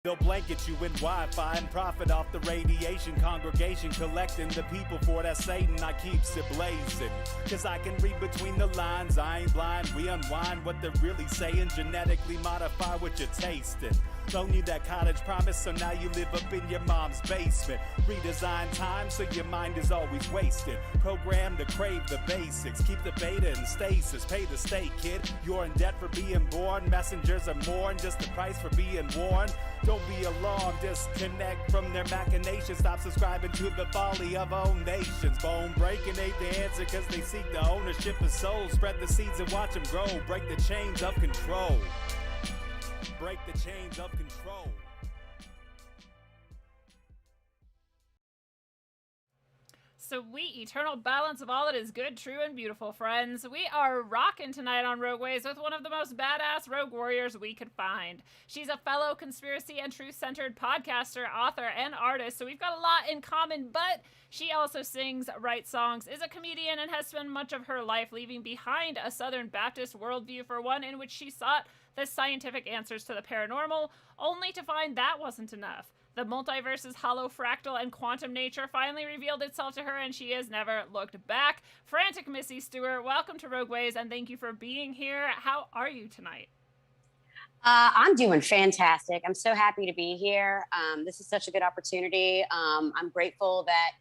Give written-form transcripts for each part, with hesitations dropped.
They'll blanket you in Wi-Fi and profit off the radiation. Congregation collecting the people for that Satan. I keeps it blazing, cause I can read between the lines. I ain't blind, we unwind what they're really saying. Genetically modify what you're tasting. Loan you that college promise, so now you live up in your mom's basement. Redesign time so your mind is always wasted. Programmed to crave the basics. Keep the beta in stasis. Pay the state, kid. You're in debt for being born. Messengers are more than just the price for being warned. Don't be alarmed, disconnect from their machinations. Stop subscribing to the folly of own nations. Bone breaking ain't the answer, cause they seek the ownership of souls. Spread the seeds and watch them grow. Break the chains of control. Break the chains of control. Sweet eternal balance of all that is good, true, and beautiful, friends. We are rocking tonight on Rogueways with one of the most badass rogue warriors we could find. She's a fellow conspiracy and truth-centered podcaster, author, and artist, so we've got a lot in common, but she also sings, writes songs, is a comedian, and has spent much of her life leaving behind a Southern Baptist worldview for one in which she sought the scientific answers to the paranormal, only to find that wasn't enough. The multiverse's hollow fractal and quantum nature finally revealed itself to her, and she has never looked back. FranticMissy Stewart, welcome to Rogueways, and thank you for being here. How are you tonight? I'm doing fantastic. I'm so happy to be here. This is such a good opportunity. I'm grateful that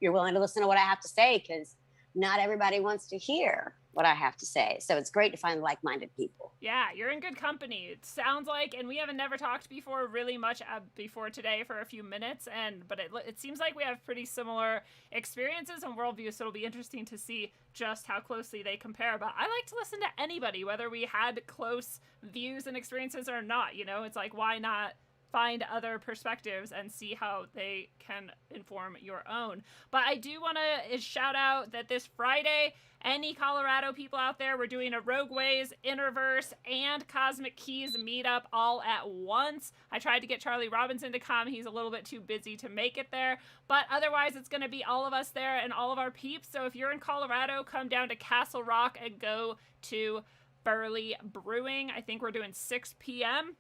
you're willing to listen to what I have to say, because not everybody wants to hear what I have to say. So it's great to find like-minded people. Yeah, you're in good company. It sounds like, and we haven't never talked before really much before today for a few minutes, but it seems like we have pretty similar experiences and worldviews, so it'll be interesting to see just how closely they compare. But I like to listen to anybody, whether we had close views and experiences or not. It's like, why not find other perspectives and see how they can inform your own. But I do want to shout out that this Friday, any Colorado people out there, we're doing a Rogueways, Interverse, and Cosmic Keys meetup all at once. I tried to get Charlie Robinson to come. He's a little bit too busy to make it there. But otherwise, it's going to be all of us there and all of our peeps. So if you're in Colorado, come down to Castle Rock and go to Burley Brewing. I think we're doing 6 p.m.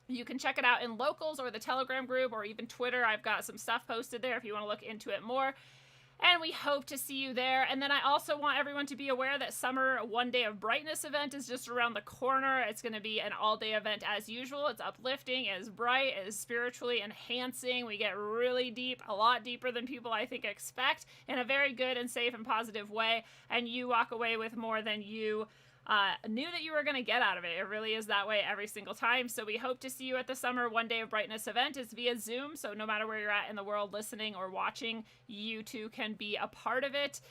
You can check it out in Locals or the Telegram group or even Twitter. I've got some stuff posted there if you want to look into it more. And we hope to see you there. And then I also want everyone to be aware that Summer One Day of Brightness event is just around the corner. It's going to be an all-day event as usual. It's uplifting, it's bright, it's spiritually enhancing. We get really deep, a lot deeper than people I think expect, in a very good and safe and positive way. And you walk away with more than you knew that you were going to get out of it. It really is that way every single time. So we hope to see you at the Summer One Day of Brightness event. It's via Zoom, so no matter where you're at in the world listening or watching, you too can be a part of it.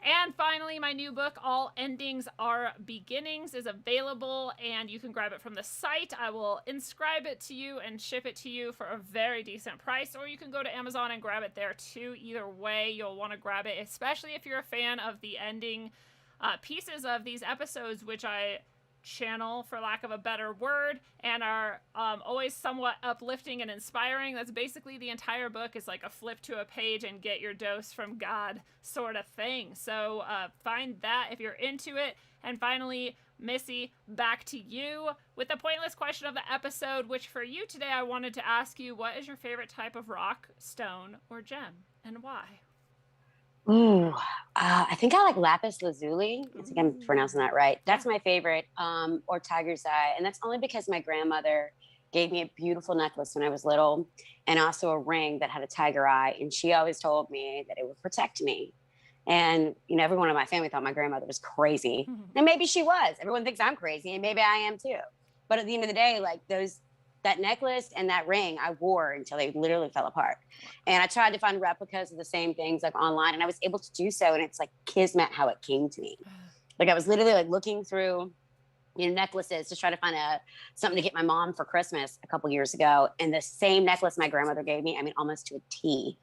And finally, my new book, All Endings Are Beginnings, is available, and you can grab it from the site. I will inscribe it to you and ship it to you for a very decent price, or you can go to Amazon and grab it there too. Either way, you'll want to grab it, especially if you're a fan of the ending pieces of these episodes, which I channel, for lack of a better word, and are always somewhat uplifting and inspiring. That's basically the entire book, is like a flip to a page and get your dose from God sort of thing. So find that if you're into it. And finally, Missy, back to you with the pointless question of the episode, which for you today I wanted to ask you, what is your favorite type of rock, stone, or gem, and why? Ooh, I think I like lapis lazuli. I think I'm pronouncing that right. That's my favorite, or tiger's eye. And that's only because my grandmother gave me a beautiful necklace when I was little, and also a ring that had a tiger eye. And she always told me that it would protect me. And, everyone in my family thought my grandmother was crazy. And maybe she was. Everyone thinks I'm crazy, and maybe I am too. But at the end of the day, like that necklace and that ring I wore until they literally fell apart. And I tried to find replicas of the same things like online, and I was able to do so. And it's like kismet how it came to me. Like I was literally like looking through, necklaces to try to find something to get my mom for Christmas a couple years ago. And the same necklace my grandmother gave me, almost to a T,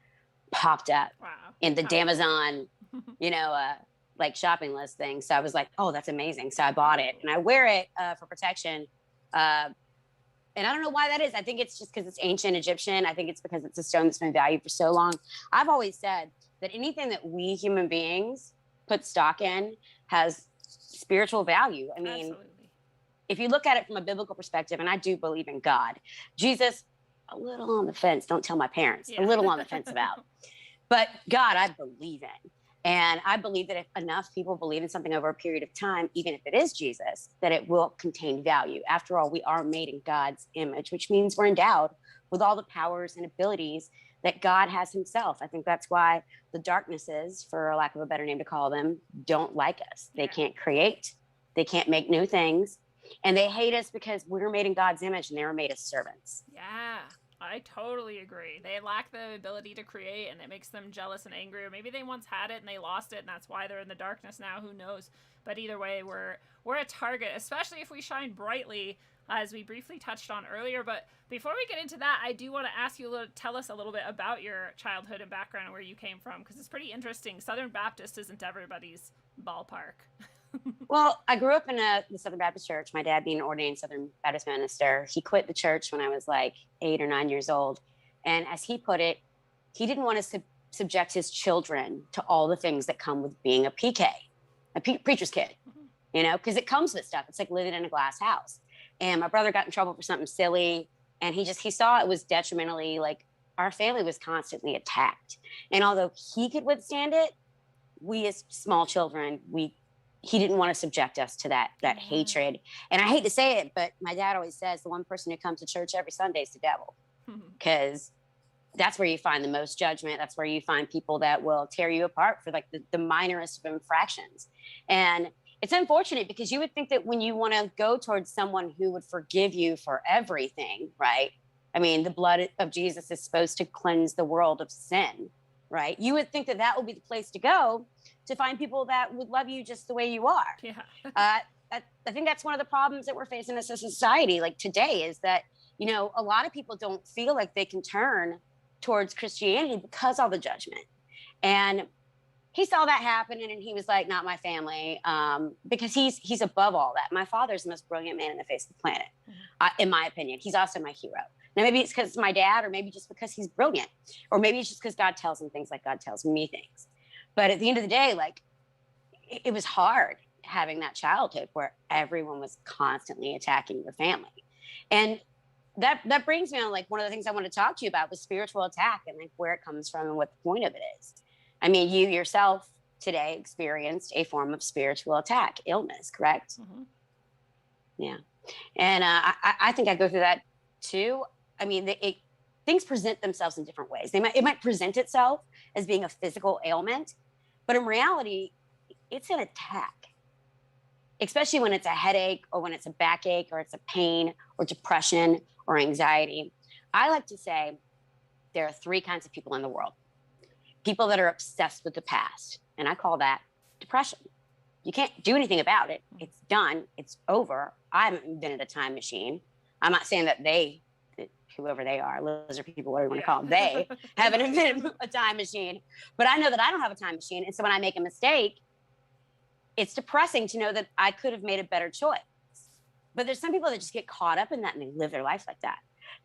popped up in the Damazon, like shopping list thing. So I was like, oh, that's amazing. So I bought it and I wear it for protection. And I don't know why that is. I think it's just because it's ancient Egyptian. I think it's because it's a stone that's been valued for so long. I've always said that anything that we human beings put stock in has spiritual value. Absolutely. If you look at it from a biblical perspective, and I do believe in God, Jesus a little on the fence. Don't tell my parents. A Yeah. little on the fence about. But God, I believe in. And I believe that if enough people believe in something over a period of time, even if it is Jesus, that it will contain value. After all, we are made in God's image, which means we're endowed with all the powers and abilities that God has himself. I think that's why the darknesses, for lack of a better name to call them, don't like us. They can't create, they can't make new things, and they hate us because we're made in God's image and they were made as servants. Yeah, I totally agree. They lack the ability to create, and it makes them jealous and angry. Or maybe they once had it and they lost it, and that's why they're in the darkness now. Who knows? But either way, we're a target, especially if we shine brightly, as we briefly touched on earlier. But before we get into that, I do want to ask you tell us a little bit about your childhood and background and where you came from, because it's pretty interesting. Southern Baptist isn't everybody's ballpark. Well, I grew up in the Southern Baptist church. My dad being an ordained Southern Baptist minister. He quit the church when I was like 8 or 9 years old. And as he put it, he didn't want to subject his children to all the things that come with being a PK, preacher's kid, you know, because it comes with stuff. It's like living in a glass house. And my brother got in trouble for something silly. And he saw it was detrimentally, like our family was constantly attacked. And although he could withstand it, we as small children, he didn't want to subject us to that hatred. And I hate to say it, but my dad always says the one person who comes to church every Sunday is the devil, because that's where you find the most judgment. That's where you find people that will tear you apart for like the minorest of infractions. And it's unfortunate because you would think that when you want to go towards someone who would forgive you for everything, right? I mean, the blood of Jesus is supposed to cleanse the world of sin, right? You would think that that would be the place to go to find people that would love you just the way you are. Yeah. I think that's one of the problems that we're facing as a society like today is that, you know, a lot of people don't feel like they can turn towards Christianity because of the judgment. And he saw that happen and he was like, not my family, because he's above all that. My father's the most brilliant man in the face of the planet, in my opinion. He's also my hero. Now, maybe it's because it's my dad, or maybe just because he's brilliant, or maybe it's just because God tells him things like God tells me things. But at the end of the day, like, it was hard having that childhood where everyone was constantly attacking your family. And that brings me on, like, one of the things I want to talk to you about was spiritual attack and like where it comes from and what the point of it is. I mean, you yourself today experienced a form of spiritual attack, illness, correct? Mm-hmm. Yeah. And I think I go through that too. I mean, things present themselves in different ways. It might present itself as being a physical ailment, but in reality, it's an attack, especially when it's a headache or when it's a backache or it's a pain or depression or anxiety. I like to say there are 3 kinds of people in the world. People that are obsessed with the past, and I call that depression. You can't do anything about it. It's done. It's over. I haven't invented a time machine. I'm not saying that whoever they are, lizard people, whatever you want to call them, they haven't invented a time machine. But I know that I don't have a time machine. And so when I make a mistake, it's depressing to know that I could have made a better choice. But there's some people that just get caught up in that and they live their life like that.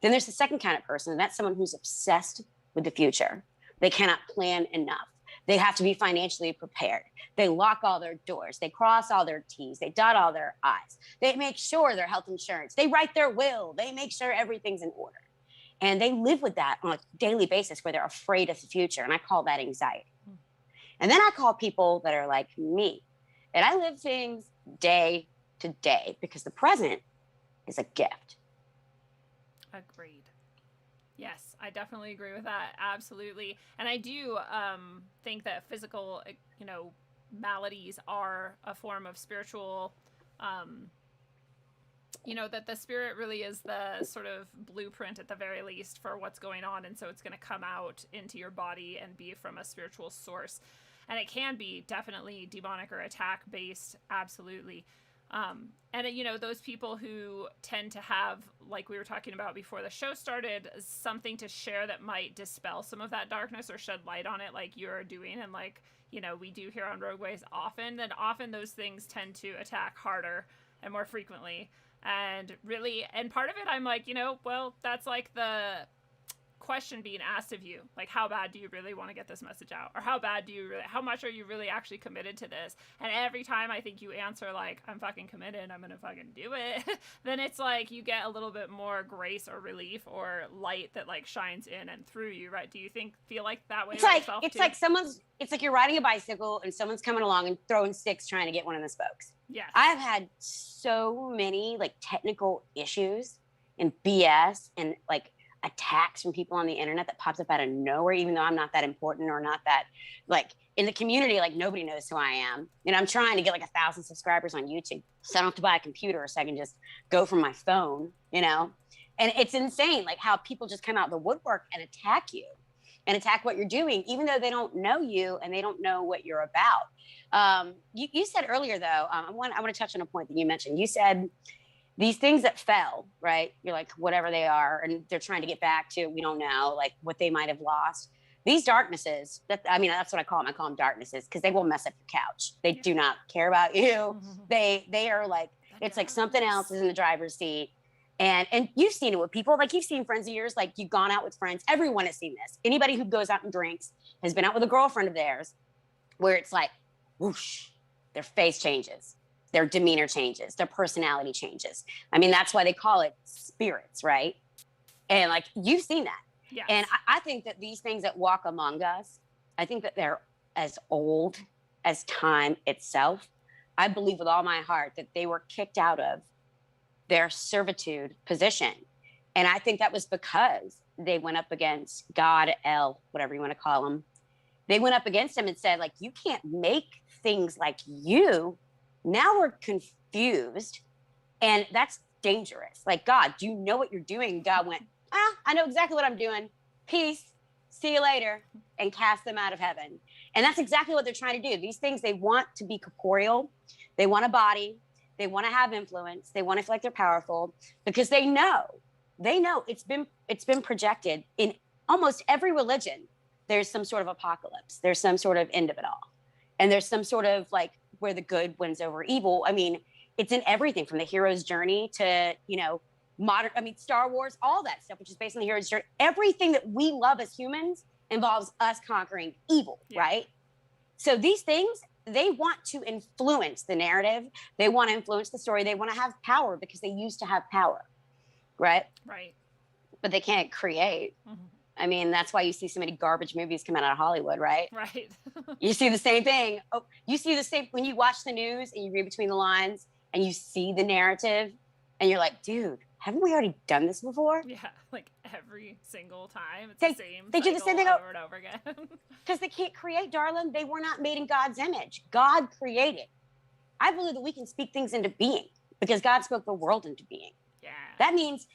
Then there's the second kind of person, and that's someone who's obsessed with the future. They cannot plan enough. They have to be financially prepared. They lock all their doors. They cross all their T's. They dot all their I's. They make sure their health insurance. They write their will. They make sure everything's in order. And they live with that on a daily basis where they're afraid of the future. And I call that anxiety. And then I call people that are like me. And I live things day to day because the present is a gift. Agreed. Yes, I definitely agree with that. Absolutely. And I do think that physical, maladies are a form of spiritual, that the spirit really is the sort of blueprint at the very least for what's going on. And so it's going to come out into your body and be from a spiritual source. And it can be definitely demonic or attack based. Absolutely. Those people who tend to have, like we were talking about before the show started, something to share that might dispel some of that darkness or shed light on it, like you're doing. And like, we do here on Rogueways often those things tend to attack harder and more frequently. And part of it, I'm like, well, that's like question being asked of you, like, how bad do you really want to get this message out? Or how much are you really actually committed to this? And every time I think you answer, like, I'm fucking committed, I'm going to fucking do it, then it's like you get a little bit more grace or relief or light that, like, shines in and through you, right? Do you feel like that way? It's like you're riding a bicycle and someone's coming along and throwing sticks trying to get one of the spokes. Yeah. I've had so many, like, technical issues and BS and, like, attacks from people on the internet that pops up out of nowhere, even though I'm not that important or not that, like, in the community, like, nobody knows who I am. And I'm trying to get like 1,000 subscribers on YouTube, so I don't have to buy a computer, so I can just go from my phone, you know? And it's insane, like, how people just come out the woodwork and attack you and attack what you're doing, even though they don't know you and they don't know what you're about. You said earlier, though, I want to touch on a point that you mentioned. You said these things that fell, right? You're like, whatever they are, and they're trying to get back to, we don't know, like, what they might have lost. These darknesses, that's what I call them. I call them darknesses because they will mess up your couch. They do not care about you. They are like, it's like something else is in the driver's seat. And you've seen it with people, like, you've seen friends of yours, like, you've gone out with friends. Everyone has seen this. Anybody who goes out and drinks has been out with a girlfriend of theirs where it's like, whoosh, their face changes. Their demeanor changes, their personality changes. I mean, that's why they call it spirits, right? And, like, you've seen that. Yes. And I think that these things that walk among us, I think that they're as old as time itself. I believe with all my heart that they were kicked out of their servitude position. And I think that was because they went up against God, El, whatever you want to call them. They went up against him and said, like, you can't make things like you. Now we're confused, and that's dangerous. Like, God, do you know what you're doing? God went, I know exactly what I'm doing. Peace. See you later. And cast them out of heaven. And that's exactly what they're trying to do. These things, they want to be corporeal. They want a body. They want to have influence. They want to feel like they're powerful because they know it's been projected in almost every religion. There's some sort of apocalypse. There's some sort of end of it all. And there's some sort of, like, where the good wins over evil. I mean, it's in everything from the hero's journey to, Star Wars, all that stuff, which is based on the hero's journey. Everything that we love as humans involves us conquering evil, right? So these things, they want to influence the narrative. They want to influence the story. They want to have power because they used to have power, right? Right. But they can't create. Mm-hmm. I mean, that's why you see so many garbage movies come out of Hollywood, right? Right. You see the same thing. Oh, you see the same when you watch the news and you read between the lines and you see the narrative and you're like, dude, haven't we already done this before? Yeah, like every single time. It's the same. They do the same thing over and over again. Because they can't create, darling. They were not made in God's image. God created. I believe that we can speak things into being because God spoke the world into being. Yeah. That means,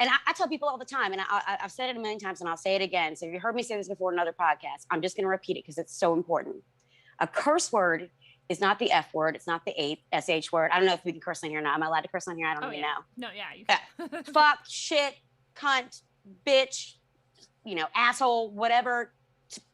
and I tell people all the time, and I've said it a million times and I'll say it again. So if you heard me say this before in another podcast, I'm just going to repeat it because it's so important. A curse word is not the F word. It's not the SH word. I don't know if we can curse on here or not. Am I allowed to curse on here? I don't even know. No, yeah, you can. Fuck, shit, cunt, bitch, asshole, whatever.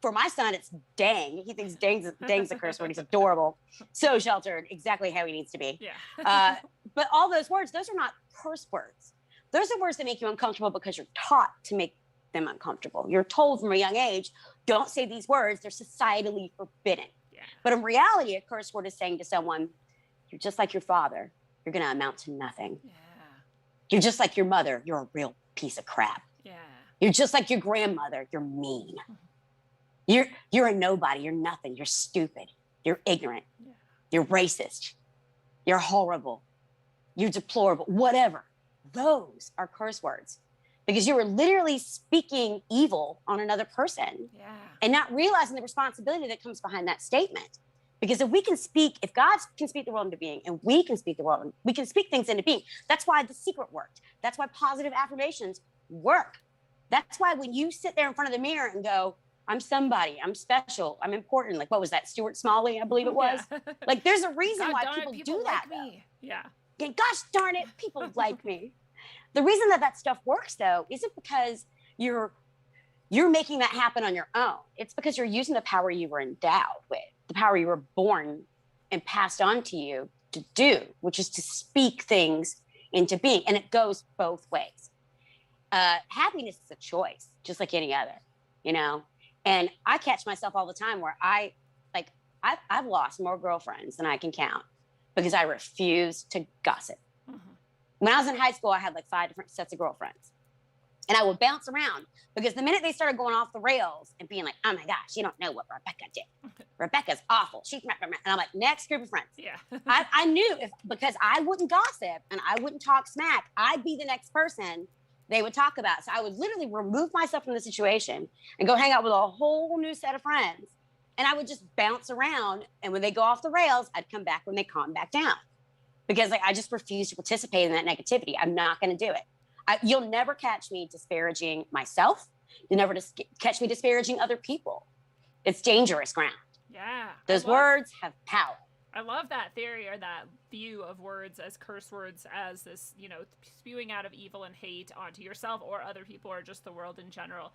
For my son, it's dang. He thinks dang's a curse word. He's adorable. So sheltered, exactly how he needs to be. Yeah. But all those words, those are not curse words. Those are words that make you uncomfortable because you're taught to make them uncomfortable. You're told from a young age, don't say these words. They're societally forbidden. Yeah. But in reality, a curse word is saying to someone, you're just like your father. You're going to amount to nothing. Yeah. You're just like your mother. You're a real piece of crap. Yeah. You're just like your grandmother. You're mean. You're a nobody. You're nothing. You're stupid. You're ignorant. Yeah. You're racist. You're horrible. You're deplorable. Whatever. Those are curse words because you were literally speaking evil on another person and not realizing the responsibility that comes behind that statement. Because if God can speak the world into being and we can speak the world, we can speak things into being. That's why The Secret worked. That's why positive affirmations work. That's why when you sit there in front of the mirror and go, I'm somebody, I'm special, I'm important. Like, what was that? Stuart Smalley, I believe it was. Yeah. Like, there's a reason why people do that. Like me. Yeah. And gosh darn it, people like me. The reason that stuff works, though, isn't because you're making that happen on your own. It's because you're using the power you were endowed with, the power you were born and passed on to you to do, which is to speak things into being. And it goes both ways. Happiness is a choice. just like any other, you know? And I catch myself all the time where I've lost more girlfriends than I can count because I refuse to gossip. Mm-hmm. When I was in high school, I had like 5 different sets of girlfriends. And I would bounce around because the minute they started going off the rails and being like, oh my gosh, you don't know what Rebecca did. Rebecca's awful. She's, and I'm like, next group of friends. Yeah. I knew because I wouldn't gossip and I wouldn't talk smack, I'd be the next person they would talk about. So I would literally remove myself from the situation and go hang out with a whole new set of friends. And I would just bounce around. And when they go off the rails, I'd come back when they calm back down. Because I just refuse to participate in that negativity. I'm not going to do it. You'll never catch me disparaging myself. You'll never catch me disparaging other people. It's dangerous ground. Yeah. Those words have power. I love that theory or that view of words as curse words, as this, spewing out of evil and hate onto yourself or other people or just the world in general.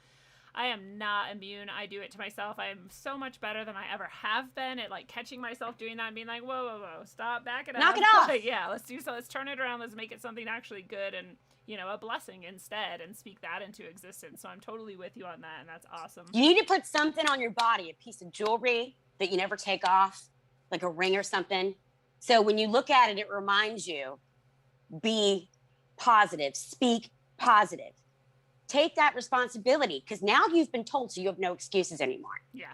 I am not immune. I do it to myself. I am so much better than I ever have been at like catching myself doing that and being like, whoa, stop, back it up. Knock it off. Yeah, let's do so. Let's turn it around. Let's make it something actually good and, a blessing instead and speak that into existence. So I'm totally with you on that. And that's awesome. You need to put something on your body, a piece of jewelry that you never take off, like a ring or something. So when you look at it, it reminds you, be positive, speak positive. Take that responsibility because now you've been told, so you have no excuses anymore. Yeah,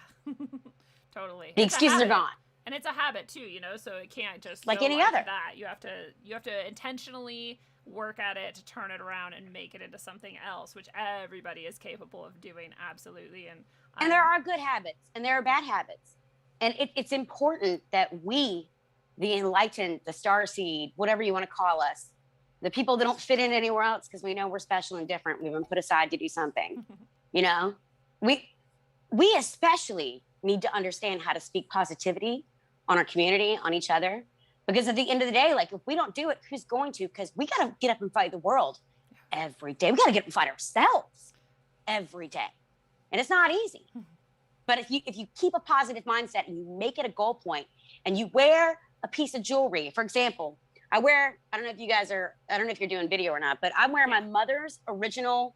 totally. The excuses are gone. And it's a habit too, so it can't just like go any like other. That. You have to intentionally work at it to turn it around and make it into something else, which everybody is capable of doing. Absolutely. And there are good habits and there are bad habits. And it's important that we, the enlightened, the starseed, whatever you want to call us, the people that don't fit in anywhere else because we know we're special and different, we've been put aside to do something, we especially need to understand how to speak positivity on our community, on each other. Because at the end of the day, like if we don't do it, who's going to? Because we got to get up and fight the world every day. We got to get up and fight ourselves every day. And it's not easy. But if you keep a positive mindset and you make it a goal point and you wear a piece of jewelry, for example, I don't know if you're doing video or not, but I'm wearing my mother's original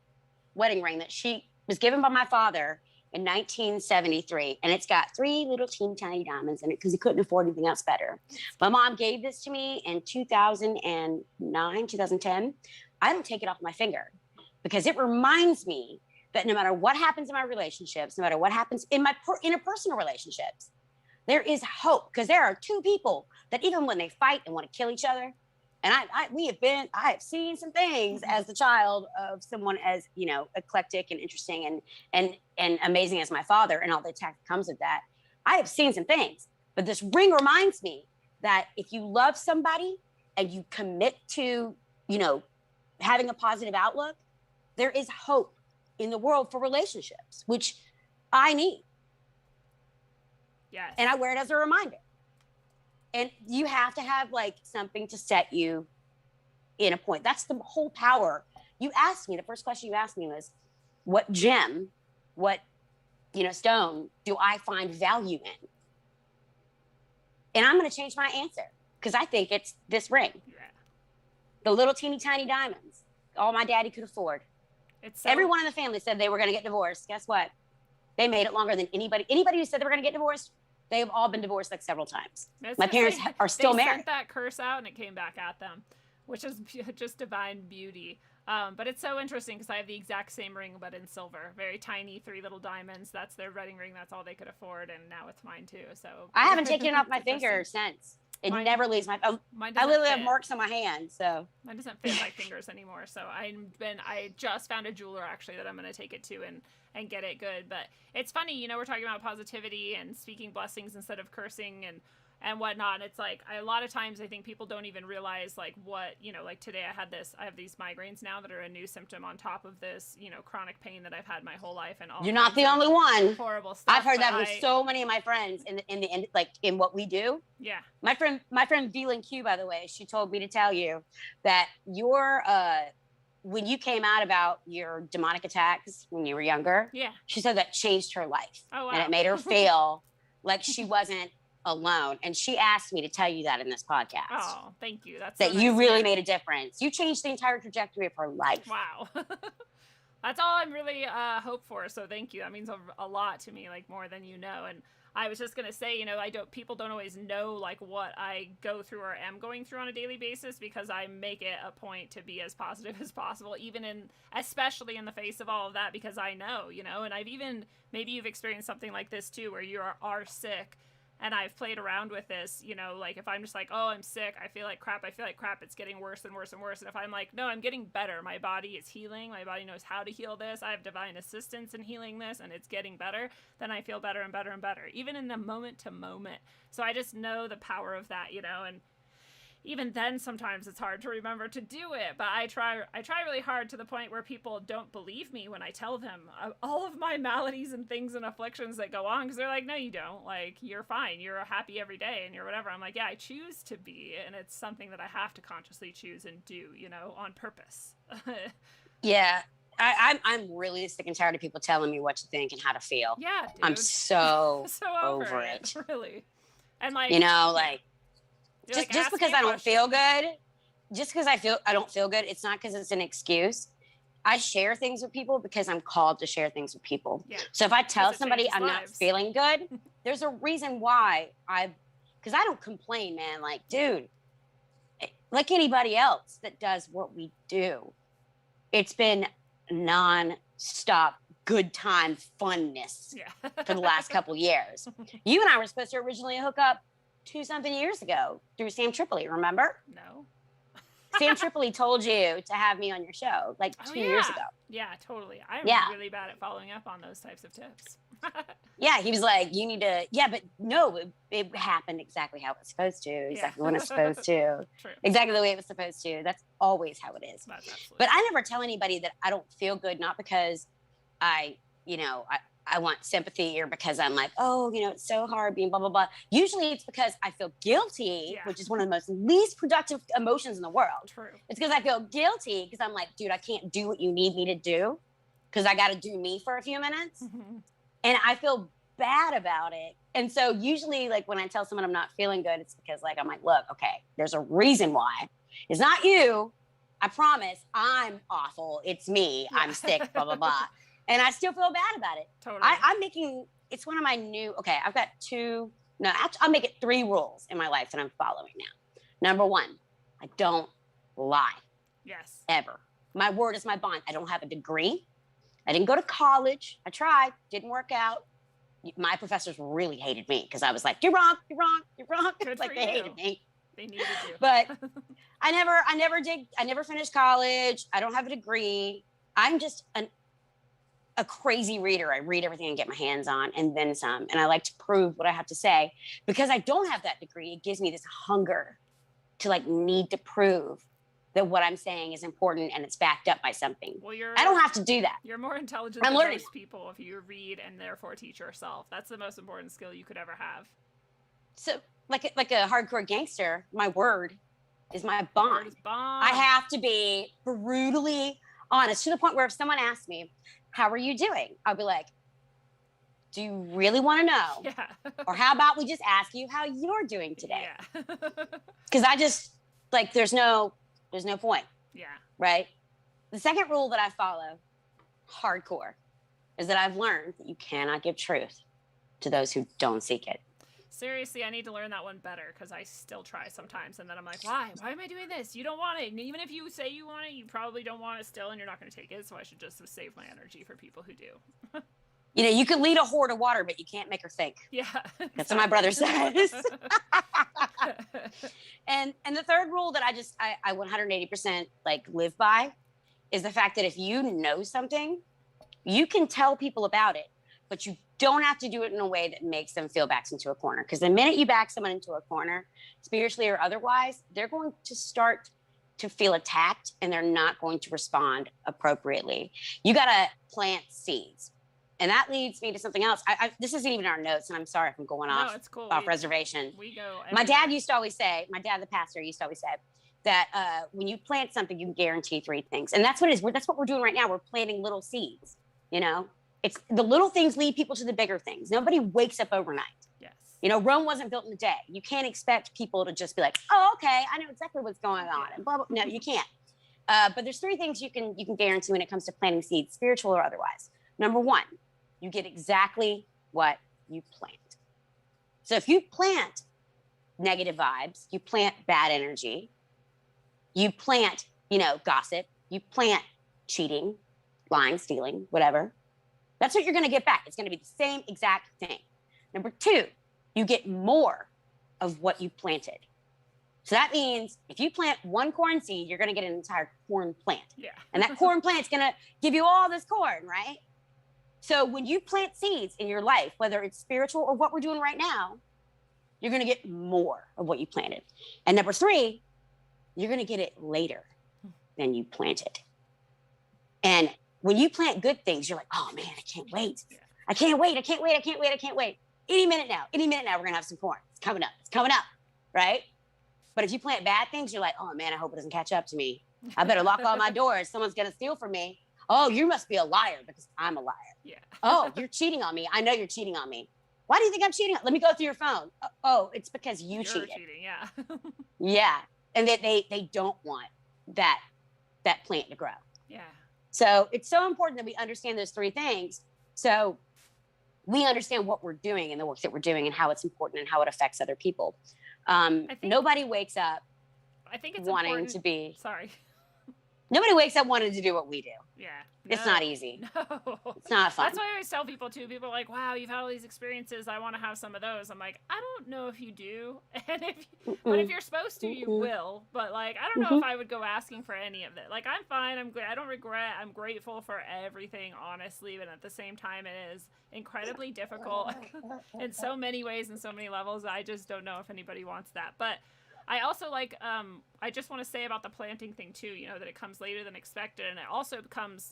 wedding ring that she was given by my father in 1973. And it's got 3 little teeny tiny diamonds in it because he couldn't afford anything else better. My mom gave this to me in 2009, 2010. I don't take it off my finger because it reminds me that no matter what happens in my relationships, no matter what happens in my interpersonal relationships, there is hope because there are 2 people that even when they fight and want to kill each other, and I have seen some things as the child of someone as, eclectic and interesting and amazing as my father and all the attack that comes with that. I have seen some things, but this ring reminds me that if you love somebody and you commit to, having a positive outlook, there is hope in the world for relationships, which I need. Yes. And I wear it as a reminder. And you have to have like something to set you in a point. That's the whole power. The first question you asked me was, what gem, what, stone do I find value in? And I'm going to change my answer because I think it's this ring. Yeah. The little teeny tiny diamonds, all my daddy could afford. Everyone in the family said they were going to get divorced. Guess what? They made it longer than anybody. Anybody who said they were going to get divorced, they've all been divorced like several times. My parents are still married. They sent that curse out and it came back at them, which is just divine beauty. But it's so interesting because I have the exact same ring, but in silver. Very tiny, 3 little diamonds. That's their wedding ring. That's all they could afford. And now it's mine too. So I haven't taken it off my finger since. It never leaves my. I literally have marks on my hand. So mine doesn't fit my fingers anymore. So I just found a jeweler actually that I'm going to take it to and get it good. But it's funny, we're talking about positivity and speaking blessings instead of cursing and whatnot. And it's like a lot of times I think people don't even realize like what, like today I have these migraines now that are a new symptom on top of this, chronic pain that I've had my whole life. And all you're not the only one. Horrible stuff. I've heard that from so many of my friends in what we do. Yeah. My friend Velan Q, by the way, she told me to tell you that when you came out about your demonic attacks when you were younger, yeah, she said that changed her life. Oh, wow. And it made her feel like she wasn't alone. And she asked me to tell you that in this podcast. Oh, thank you. That's that so you nice really made a difference. You changed the entire trajectory of her life. Wow. That's all I'm really hope for. So thank you. That means a lot to me, like more than you know. And I was just gonna say, people don't always know like what I go through or am going through on a daily basis, because I make it a point to be as positive as possible, especially in the face of all of that, because I know, and I've even, maybe you've experienced something like this too, where you are sick. And I've played around with this, like if I'm just like, oh, I'm sick, I feel like crap, it's getting worse and worse and worse. And if I'm like, no, I'm getting better, my body is healing, my body knows how to heal this, I have divine assistance in healing this, and it's getting better, then I feel better and better and better, even in the moment to moment. So I just know the power of that, and even then sometimes it's hard to remember to do it, but I try really hard, to the point where people don't believe me when I tell them all of my maladies and things and afflictions that go on, because they're like, no, you don't, like, you're fine, you're happy every day and you're whatever. I'm like, yeah, I choose to be, and it's something that I have to consciously choose and do, on purpose. Yeah. I'm really sick and tired of people telling me what to think and how to feel. Yeah, dude. I'm so over it. Really. And like, just because I don't feel good, I don't feel good, it's not because it's an excuse. I share things with people because I'm called to share things with people. Yeah. So if I tell somebody I'm not feeling good, there's a reason why because I don't complain, man. Like, dude, like anybody else that does what we do, it's been non-stop good time funness for the last couple years. You and I were supposed to originally hook up 2-something years ago through Sam Tripoli, remember? No. Sam Tripoli told you to have me on your show like 2 years ago. Yeah, totally. I'm really bad at following up on those types of tips. Yeah, he was like, you need to, but no, it happened exactly how it was supposed to, exactly when it's supposed to, True. Exactly the way it was supposed to. That's always how it is. That's absolutely. But I never tell anybody that I don't feel good, not because I want sympathy or because I'm like, oh, it's so hard being blah, blah, blah. Usually it's because I feel guilty, which is one of the most least productive emotions in the world. True. It's because I feel guilty because I'm like, dude, I can't do what you need me to do because I got to do me for a few minutes. Mm-hmm. And I feel bad about it. And so usually like when I tell someone I'm not feeling good, it's because like, I'm like, look, okay, there's a reason why. It's not you. I promise I'm awful. It's me. Yeah. I'm sick, blah, blah, blah. And I still feel bad about it. Totally. It's one of my I've got I'll make it 3 rules in my life that I'm following now. Number 1, I don't lie. Yes. Ever. My word is my bond. I don't have a degree. I didn't go to college. I tried, didn't work out. My professors really hated me because I was like, you're wrong. Good like they hated me. They needed you. But I never finished college. I don't have a degree. I'm just a crazy reader. I read everything I get my hands on and then some. And I like to prove what I have to say. Because I don't have that degree, it gives me this hunger to like need to prove that what I'm saying is important and it's backed up by something. Well, I don't have to do that. You're more intelligent than most people if you read and therefore teach yourself. That's the most important skill you could ever have. So like a hardcore gangster, my word is my bond. I have to be brutally honest to the point where if someone asks me, how are you doing? I'll be like, do you really want to know? Yeah. Or how about we just ask you how you're doing today? Yeah. Because I just like, there's no point. Yeah. Right. The second rule that I follow hardcore is that I've learned that you cannot give truth to those who don't seek it. Seriously, I need to learn that one better because I still try sometimes. And then I'm like, why? Why am I doing this? You don't want it. And even if you say you want it, you probably don't want it still and you're not going to take it. So I should just save my energy for people who do. You can lead a whore to water, but you can't make her think. Yeah. That's what my brother says. And the third rule that I 180% like live by is the fact that if you know something, you can tell people about it, but you don't have to do it in a way that makes them feel backed into a corner. Because the minute you back someone into a corner, spiritually or otherwise, they're going to start to feel attacked and they're not going to respond appropriately. You got to plant seeds. And that leads me to something else. This isn't even our notes, and I'm sorry if I'm going off reservation. We go. My dad used to always say, the pastor used to always say that when you plant something, you can guarantee 3 things. And that's what it is. That's what we're doing right now. We're planting little seeds, It's the little things lead people to the bigger things. Nobody wakes up overnight. Yes. Rome wasn't built in a day. You can't expect people to just be like, oh, okay, I know exactly what's going on. And blah, blah. No, you can't. But there's 3 things you can guarantee when it comes to planting seeds, spiritual or otherwise. Number 1, you get exactly what you plant. So if you plant negative vibes, you plant bad energy, you plant, gossip, you plant cheating, lying, stealing, whatever, that's what you're going to get back. It's going to be the same exact thing. Number 2, you get more of what you planted. So that means if you plant 1 corn seed, you're going to get an entire corn plant. Yeah. And that corn plant's going to give you all this corn, right? So when you plant seeds in your life, whether it's spiritual or what we're doing right now, you're going to get more of what you planted. And number 3, you're going to get it later than you planted. And when you plant good things, you're like, oh man, I can't wait. I can't wait. I can't wait. I can't wait. I can't wait. Any minute now, we're going to have some corn. It's coming up, right? But if you plant bad things, you're like, oh man, I hope it doesn't catch up to me. I better lock all my doors. Someone's going to steal from me. Oh, you must be a liar because I'm a liar. Yeah. Oh, you're cheating on me. I know you're cheating on me. Why do you think I'm cheating? Let me go through your phone. Oh, it's because you're cheated. Cheating, yeah. Yeah. And that they don't want that plant to grow. Yeah. So it's so important that we understand those 3 things. So we understand what we're doing and the work that we're doing and how it's important and how it affects other people. Nobody wakes up I think it's wanting important. to be. Sorry. Nobody wakes up wanting to do what we do. Yeah. It's not easy. No. It's not fun. That's why I always tell people too. People are like, wow, you've had all these experiences. I want to have some of those. I'm like, I don't know if you do. But if you're supposed to, you will. But like, I don't know if I would go asking for any of it. Like, I'm fine. I'm good. I don't regret. I'm grateful for everything, honestly. But at the same time, it is incredibly difficult in so many ways and so many levels. I just don't know if anybody wants that. But I also like, I just want to say about the planting thing too, that it comes later than expected. And it also becomes,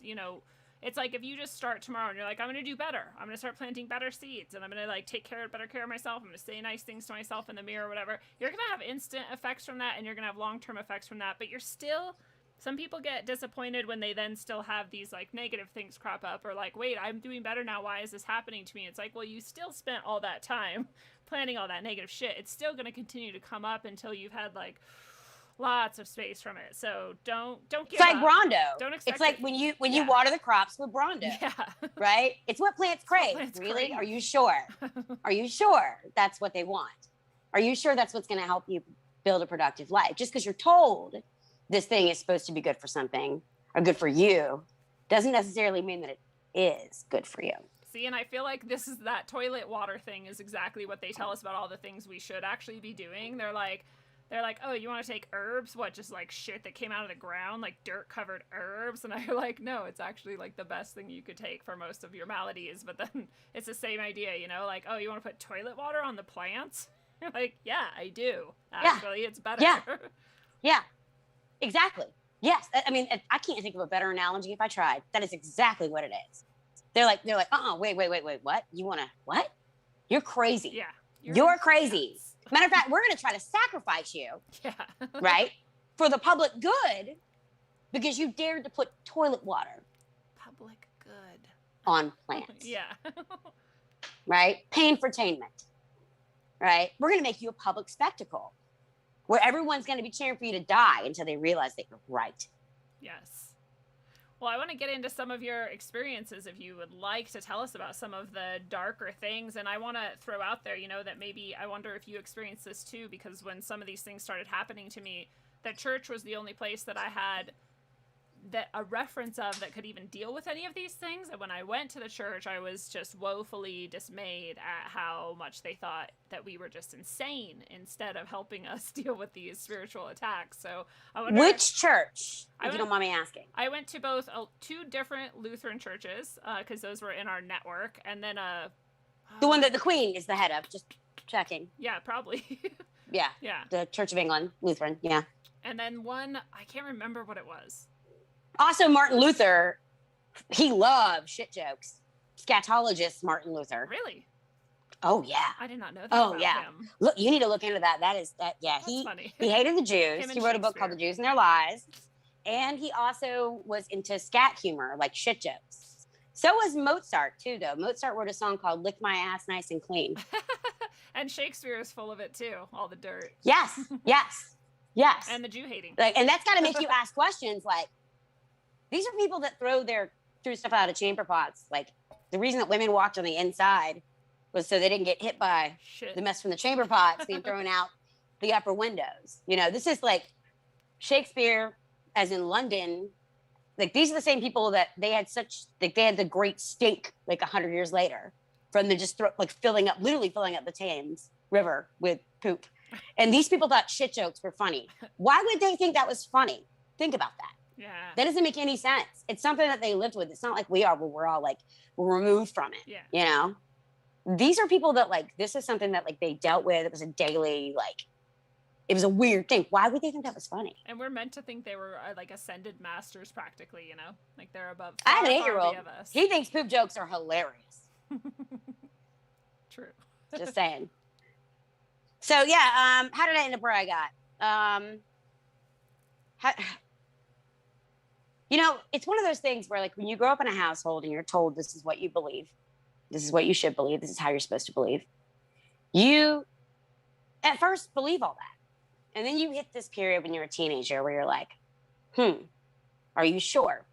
it's like if you just start tomorrow and you're like, I'm going to do better. I'm going to start planting better seeds and I'm going to like take better care of myself. I'm going to say nice things to myself in the mirror or whatever. You're going to have instant effects from that and you're going to have long-term effects from that. But you're still, some people get disappointed when they then still have these like negative things crop up or like, wait, I'm doing better now. Why is this happening to me? It's like, well, you still spent all that time planning all that negative shit. It's still going to continue to come up until you've had like lots of space from it. So don't give It's like up. Brondo. Don't expect it's like when you water the crops with Brondo. Yeah. Right? It's what plants crave. Really? crave. Are you sure? Are you sure that's what they want? Are you sure that's what's going to help you build a productive life? Just because you're told this thing is supposed to be good for something or good for you doesn't necessarily mean that it is good for you. See, and I feel like that toilet water thing is exactly what they tell us about all the things we should actually be doing. They're like, oh, you want to take herbs? What, just like shit that came out of the ground, like dirt covered herbs? And I'm like, no, it's actually like the best thing you could take for most of your maladies. But then it's the same idea, like, oh, you want to put toilet water on the plants? You're like, yeah, I do. Actually, it's better. Yeah. Yeah, exactly. Yes. I mean, I can't think of a better analogy if I tried. That is exactly what it is. They're like, wait, what? You want to, what? You're crazy. Yeah. You're crazy. Nuts. Matter of fact, we're going to try to sacrifice you. Yeah. Right? For the public good because you dared to put toilet water. Public good. On plants. Yeah. Right? Pain for attainment. Right? We're going to make you a public spectacle where everyone's going to be cheering for you to die until they realize that you're right. Yes. Well, I want to get into some of your experiences if you would like to tell us about some of the darker things. And I want to throw out there, that maybe I wonder if you experienced this too, because when some of these things started happening to me, the church was the only place that I had a reference of that could even deal with any of these things. And when I went to the church, I was just woefully dismayed at how much they thought that we were just insane instead of helping us deal with these spiritual attacks. So I wonder, which church, if you don't mind me asking? I went to both 2 different Lutheran churches because those were in our network, and then the one that the Queen is the head of. Just checking. Yeah, probably. Yeah. Yeah. The Church of England, Lutheran. Yeah. And then one, I can't remember what it was. Also, Martin Luther, he loved shit jokes. Scatologist Martin Luther. Really? Oh, yeah. I did not know that about him. Look, you need to look into that. That's he funny. He hated the Jews. He wrote a book called The Jews and Their Lies. And he also was into scat humor, like shit jokes. So was Mozart, too, though. Mozart wrote a song called Lick My Ass Nice and Clean. And Shakespeare is full of it, too. All the dirt. Yes. Yes. Yes. And the Jew hating. Like, and that's got to make you ask questions like, these are people that threw stuff out of chamber pots. Like, the reason that women walked on the inside was so they didn't get hit by the mess from the chamber pots being thrown out the upper windows. You know, this is like Shakespeare, as in London. Like, these are the same people that they had the great stink like 100 years later from the literally filling up the Thames River with poop. And these people thought shit jokes were funny. Why would they think that was funny? Think about that. Yeah. That doesn't make any sense. It's something that they lived with. It's not like we are, where we're all like, we're removed from it. Yeah. You know? These are people that like, this is something that like they dealt with. It was a daily, like, it was a weird thing. Why would they think that was funny? And we're meant to think they were like ascended masters practically, you know? Like they're above I have an far 8-year-old. above us. He thinks poop jokes are hilarious. True. Just saying. So yeah, how did I end up where I got? You know, it's one of those things where like when you grow up in a household and you're told this is what you believe, this is what you should believe, this is how you're supposed to believe, you at first believe all that. And then you hit this period when you're a teenager where you're like, are you sure?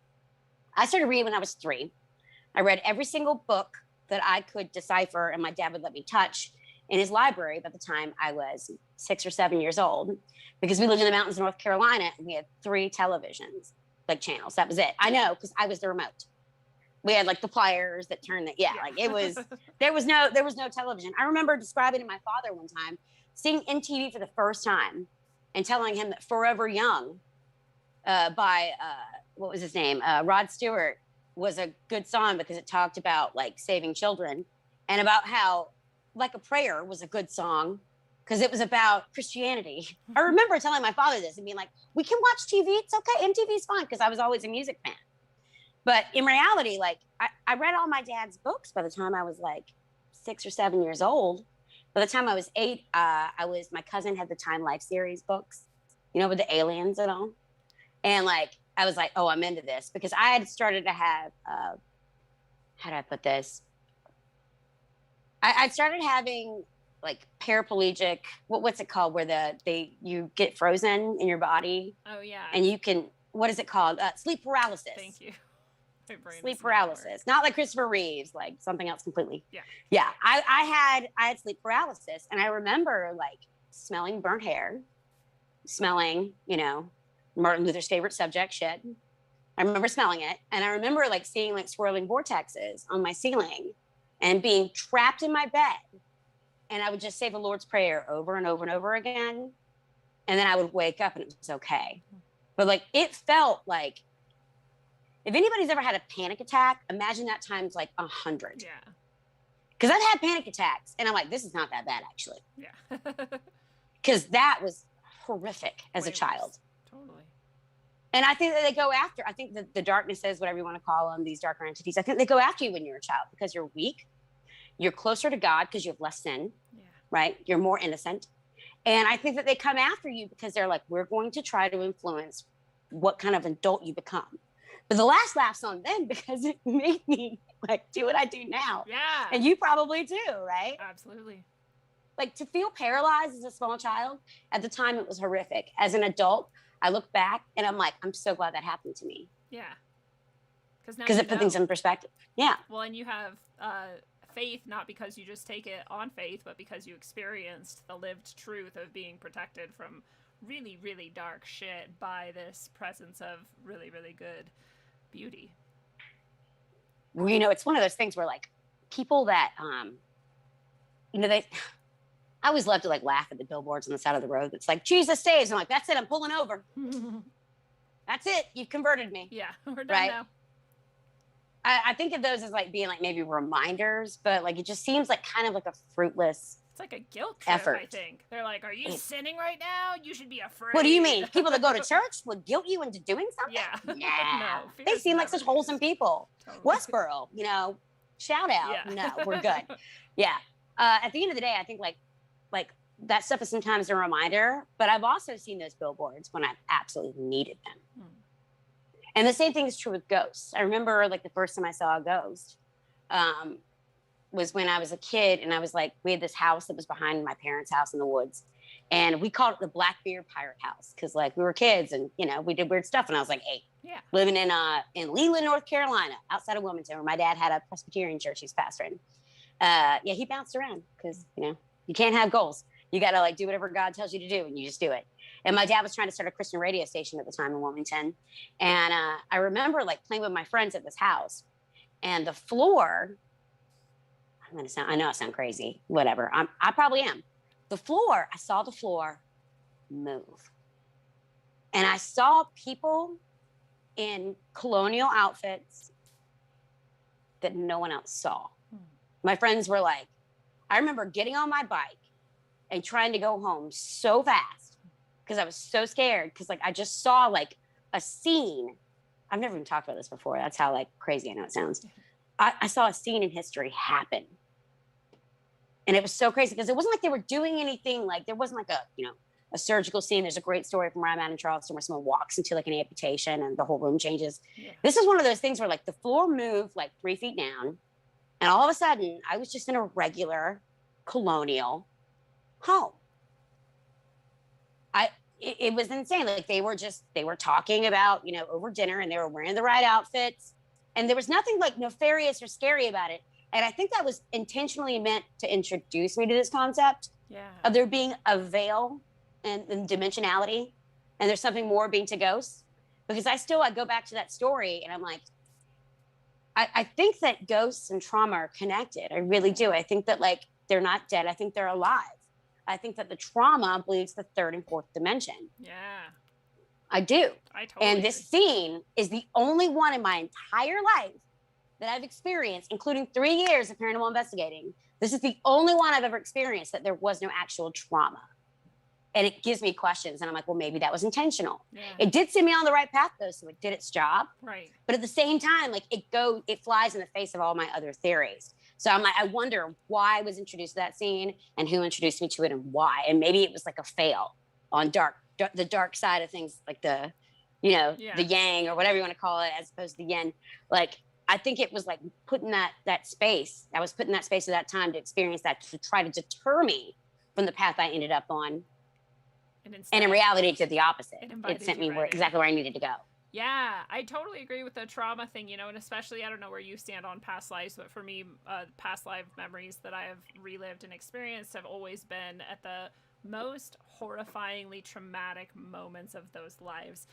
I started reading when I was 3. I read every single book that I could decipher and my dad would let me touch in his library by the time I was 6 or 7 years old, because we lived in the mountains of North Carolina and we had 3 televisions, like channels. That was it. I know, because I was the remote. We had like the pliers that turned like it was, there was no television. I remember describing to my father one time, seeing MTV for the first time and telling him that Forever Young by, what was his name? Rod Stewart was a good song because it talked about like saving children, and about how Like a Prayer was a good song because it was about Christianity. I remember telling my father this and being like, we can watch TV. It's okay. MTV's fine, because I was always a music fan. But in reality, like I read all my dad's books by the time I was like 6 or 7 years old. By the time I was 8, my cousin had the Time Life series books, you know, with the aliens and all. And like, I was like, oh, I'm into this, because I had started to have, how do I put this? I started having like paraplegic, what's it called? Where you get frozen in your body. Oh yeah. And you can, what is it called? Sleep paralysis. Thank you. Sleep paralysis. Not like Christopher Reeves, like something else completely. Yeah. Yeah. I had sleep paralysis, and I remember like smelling burnt hair, smelling, you know, Martin Luther's favorite subject, shit. I remember smelling it. And I remember like seeing like swirling vortexes on my ceiling and being trapped in my bed. And I would just say the Lord's Prayer over and over and over again. And then I would wake up and it was okay. But like, it felt like, if anybody's ever had a panic attack, imagine that times like 100. Yeah. Because I've had panic attacks and I'm like, this is not that bad actually. Yeah. Because that was horrific as Way a child. worse. Totally. And I think that they go after, I think that the darknesses, whatever you want to call them, these darker entities, I think they go after you when you're a child because you're weak. You're closer to God because you have less sin, right? You're more innocent. And I think that they come after you because they're like, we're going to try to influence what kind of adult you become. But the last laugh's on them because it made me like do what I do now. Yeah. And you probably do, right? Absolutely. Like to feel paralyzed as a small child, at the time it was horrific. As an adult, I look back and I'm like, I'm so glad that happened to me. Yeah. Because it put things in perspective. Yeah. Well, and you have faith, not because you just take it on faith, but because you experienced the lived truth of being protected from really, really dark shit by this presence of really, really good beauty. Well, you know, it's one of those things where like people that, you know, I always love to like laugh at the billboards on the side of the road. It's like, Jesus saves. I'm like, that's it. I'm pulling over. That's it. You've converted me. Yeah. We're done right? now. I think of those as like being like maybe reminders, but like it just seems like kind of like a fruitless. It's like a guilt trip, effort. I think. They're like, are you sinning right now? You should be afraid. What do you mean? People that go to church would guilt you into doing something? Yeah. Yeah. No, They seem like such wholesome people. Totally. Westboro, you know, shout out. Yeah. No, we're good. Yeah. At the end of the day, I think like that stuff is sometimes a reminder, but I've also seen those billboards when I've absolutely needed them. And the same thing is true with ghosts. I remember like the first time I saw a ghost was when I was a kid, and I was like, we had this house that was behind my parents' house in the woods. And we called it the Blackbeard Pirate House because like we were kids and, you know, we did weird stuff when I was like 8. Yeah. Living in Leland, North Carolina, outside of Wilmington, where my dad had a Presbyterian church he's pastoring. Yeah, he bounced around because, you know, you can't have goals. You got to like do whatever God tells you to do and you just do it. And my dad was trying to start a Christian radio station at the time in Wilmington. And I remember like playing with my friends at this house and the floor, I know I sound crazy, whatever. I probably am. The floor, I saw the floor move. And I saw people in colonial outfits that no one else saw. My friends were like, I remember getting on my bike and trying to go home so fast because I was so scared because like I just saw like a scene. I've never even talked about this before. That's how like crazy I know it sounds. I saw a scene in history happen. And it was so crazy because it wasn't like they were doing anything. Like there wasn't like a surgical scene. There's a great story from where I'm at in Charleston where someone walks into like an amputation and the whole room changes. Yeah. This is one of those things where like the floor moved like 3 feet down. And all of a sudden I was just in a regular colonial home. It was insane. Like they were talking about, you know, over dinner and they were wearing the right outfits. And there was nothing like nefarious or scary about it. And I think that was intentionally meant to introduce me to this concept of there being a veil and dimensionality. And there's something more being to ghosts. Because I go back to that story and I'm like, I think that ghosts and trauma are connected. I really do. I think that like they're not dead. I think they're alive. I think that the trauma bleeds the 3rd and 4th dimension. Yeah. I do. I totally And this scene is the only one in my entire life that I've experienced, including 3 years of paranormal investigating. This is the only one I've ever experienced that there was no actual trauma. And it gives me questions. And I'm like, well, maybe that was intentional. Yeah. It did send me on the right path, though. So it did its job. Right. But at the same time, like it flies in the face of all my other theories. So I'm like, I wonder why I was introduced to that scene and who introduced me to it and why. And maybe it was like a fail on the dark side of things, like the, you know, the yang or whatever you want to call it, as opposed to the yin. Like, I think it was like putting that space. I was put in that space at that time to experience that, to try to deter me from the path I ended up on. And in reality, it did the opposite. It sent me exactly where I needed to go. Yeah, I totally agree with the trauma thing, you know, and especially, I don't know where you stand on past lives, but for me, past life memories that I have relived and experienced have always been at the most horrifyingly traumatic moments of those lives.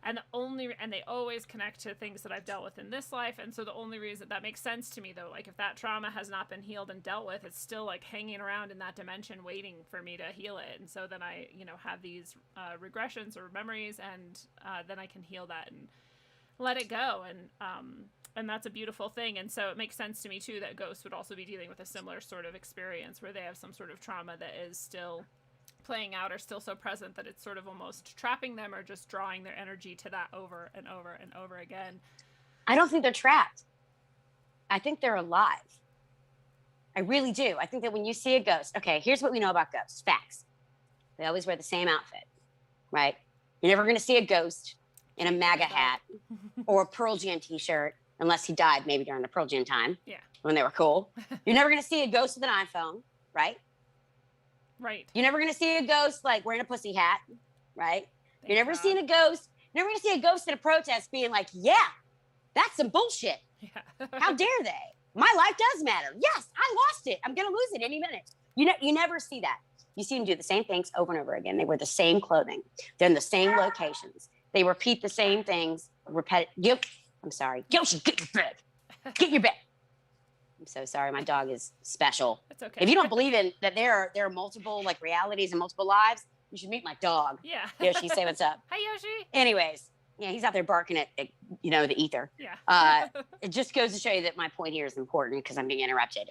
And they always connect to things that I've dealt with in this life. And so the only reason that makes sense to me, though, like if that trauma has not been healed and dealt with, it's still like hanging around in that dimension waiting for me to heal it. And so then I, you know, have these regressions or memories, and then I can heal that and let it go. And that's a beautiful thing. And so it makes sense to me, too, that ghosts would also be dealing with a similar sort of experience where they have some sort of trauma that is still playing out or still so present that it's sort of almost trapping them or just drawing their energy to that over and over and over again. I don't think they're trapped. I think they're alive. I really do. I think that when you see a ghost, okay, here's what we know about ghosts. Facts. They always wear the same outfit, right? You're never going to see a ghost in a MAGA hat or a Pearl Jam t-shirt, unless he died maybe during the Pearl Jam time. Yeah. When they were cool. You're never going to see a ghost with an iPhone, right? Right. You're never going to see a ghost like wearing a pussy hat, right? You're never seeing a ghost. You're never going to see a ghost at a protest being like, yeah, that's some bullshit. Yeah. How dare they? My life does matter. Yes, I lost it. I'm going to lose it any minute. You never see that. You see them do the same things over and over again. They wear the same clothing. They're in the same locations. They repeat the same things. I'm sorry. Get your bed. Get your bed. I'm so sorry. My dog is special. It's okay. If you don't believe in that there are multiple like realities and multiple lives, you should meet my dog. Yeah. Yoshi, say what's up. Hi, Yoshi. Anyways, yeah, he's out there barking at you know, the ether. Yeah. It just goes to show you that my point here is important because I'm being interrupted.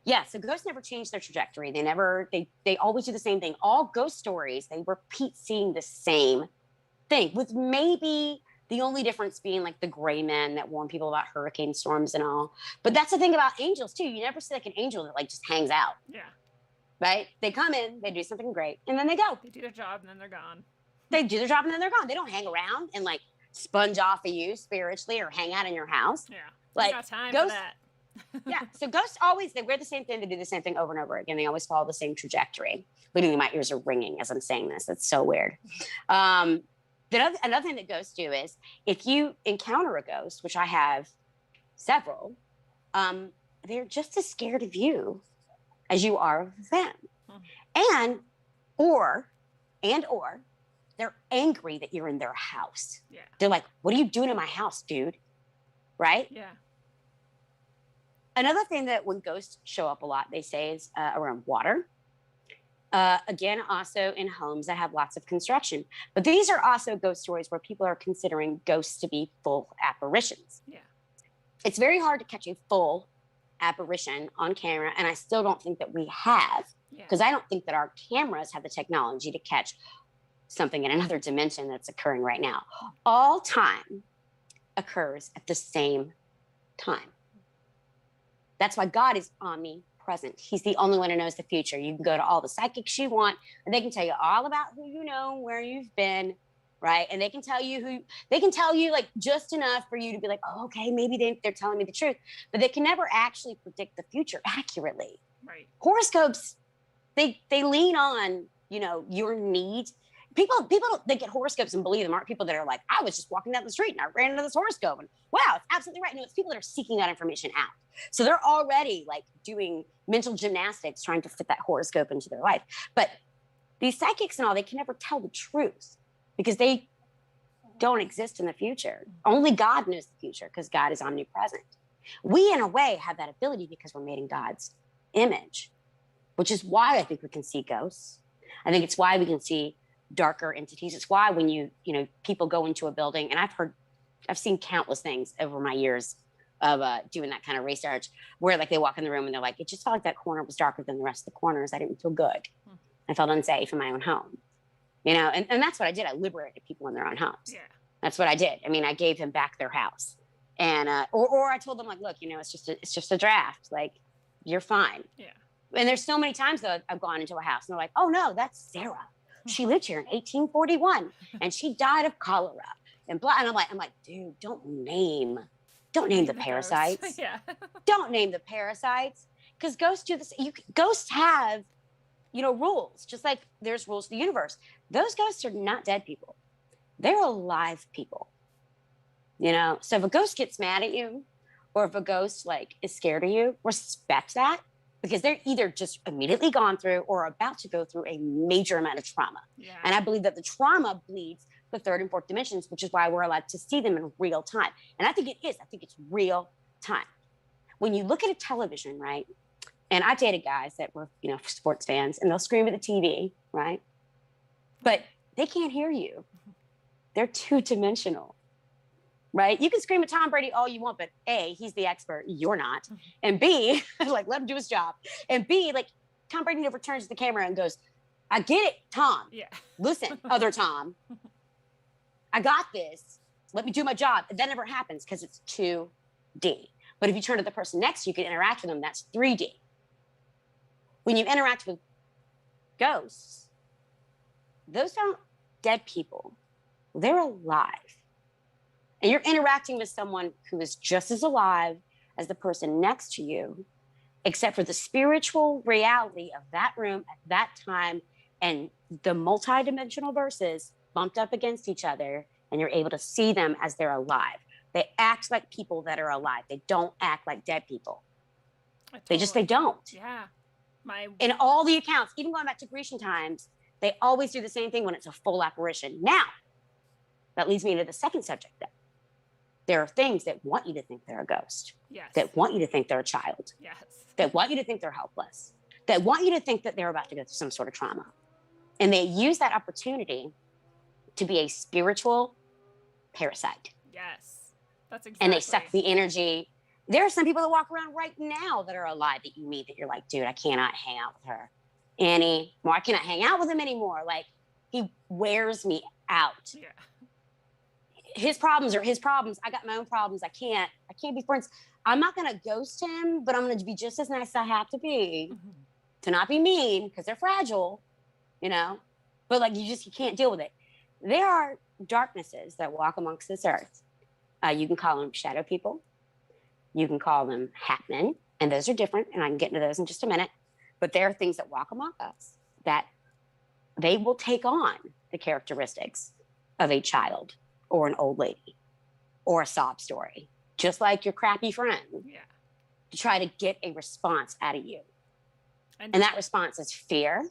Yeah, so ghosts never change their trajectory. They always do the same thing. All ghost stories, they repeat seeing the same thing, with maybe the only difference being like the gray men that warn people about hurricane storms and all. But that's the thing about angels too. You never see like an angel that like just hangs out. Yeah. Right? They come in, they do something great, and then they go. They do their job and then they're gone. They do their job and then they're gone. They don't hang around and like sponge off of you spiritually or hang out in your house. Yeah. Like got time ghosts, for that. Yeah. So ghosts always, they wear the same thing. They do the same thing over and over again. They always follow the same trajectory. Literally, my ears are ringing as I'm saying this. That's so weird. Another thing that ghosts do is if you encounter a ghost, which I have several, they're just as scared of you as you are of them. And or they're angry that you're in their house. Yeah. They're like, what are you doing in my house, dude? Right? Yeah. Another thing that when ghosts show up a lot, they say is around water. Again, also in homes that have lots of construction. But these are also ghost stories where people are considering ghosts to be full apparitions. Yeah. It's very hard to catch a full apparition on camera, and I still don't think that we have, because I don't think that our cameras have the technology to catch something in another dimension that's occurring right now. All time occurs at the same time. That's why God is omnipresent. He's the only one who knows the future. You can go to all the psychics you want, and they can tell you all about who you know, where you've been, right? And they can tell you like just enough for you to be like, oh, okay, maybe they're telling me the truth, but they can never actually predict the future accurately. Right. Horoscopes, they lean on, your need. People, they get horoscopes and believe them. Aren't people that are like, I was just walking down the street and I ran into this horoscope and wow, it's absolutely right. No, it's people that are seeking that information out. So they're already like doing mental gymnastics, trying to fit that horoscope into their life. But these psychics and all, they can never tell the truth because they don't exist in the future. Only God knows the future because God is omnipresent. We, in a way, have that ability because we're made in God's image, which is why I think we can see ghosts. I think it's why we can see darker entities. It's why when people go into a building, and I've seen countless things over my years of doing that kind of research, where like they walk in the room and they're like, it just felt like that corner was darker than the rest of the corners. I didn't feel good. I felt unsafe in my own home, and that's what I did. I liberated people in their own homes. Yeah. That's what I did. I mean, I gave them back their house, and or I told them like, look, it's just a draft. Like, you're fine. Yeah. And there's so many times that I've gone into a house and they're like, oh no, that's Sarah. She lived here in 1841 and she died of cholera and blah. And I'm like, dude, don't name the parasites. Yeah. Don't name the parasites, because ghosts do this. Ghosts have, rules, just like there's rules to the universe. Those ghosts are not dead people. They're alive people. So if a ghost gets mad at you, or if a ghost like is scared of you, respect that, because they're either just immediately gone through or about to go through a major amount of trauma. Yeah. And I believe that the trauma bleeds the third and fourth dimensions, which is why we're allowed to see them in real time. And I think it is. I think it's real time. When you look at a television, right? And I dated guys that were, sports fans, and they'll scream at the TV, right? But they can't hear you. They're two-dimensional. Right? You can scream at Tom Brady all you want, but A, he's the expert. You're not. And B, like, let him do his job. And B, like, Tom Brady never turns to the camera and goes, I get it, Tom. Yeah. Listen, other Tom. I got this. Let me do my job. That never happens because it's 2D. But if you turn to the person next to you, can interact with them. That's 3D. When you interact with ghosts, those aren't dead people. They're alive. And you're interacting with someone who is just as alive as the person next to you, except for the spiritual reality of that room at that time and the multidimensional verses bumped up against each other, and you're able to see them as they're alive. They act like people that are alive. They don't act like dead people. They don't. Yeah. In all the accounts, even going back to Grecian times, they always do the same thing when it's a full apparition. Now, that leads me into the second subject then. There are things that want you to think they're a ghost. Yes. That want you to think they're a child. Yes. That want you to think they're helpless. That want you to think that they're about to go through some sort of trauma. And they use that opportunity to be a spiritual parasite. Yes. That's exactly. And they suck the energy. There are some people that walk around right now that are alive that you meet that you're like, dude, I cannot hang out with her anymore. I cannot hang out with him anymore. Like, he wears me out. Yeah. His problems are his problems. I got my own problems. I can't be friends. I'm not going to ghost him, but I'm going to be just as nice as I have to be to not be mean, because they're fragile, but like, you can't deal with it. There are darknesses that walk amongst this earth. You can call them shadow people. You can call them hatmen, and those are different, and I can get into those in just a minute. But there are things that walk among us that they will take on the characteristics of a child or an old lady or a sob story, just like your crappy friend, to try to get a response out of you. And that response is fear,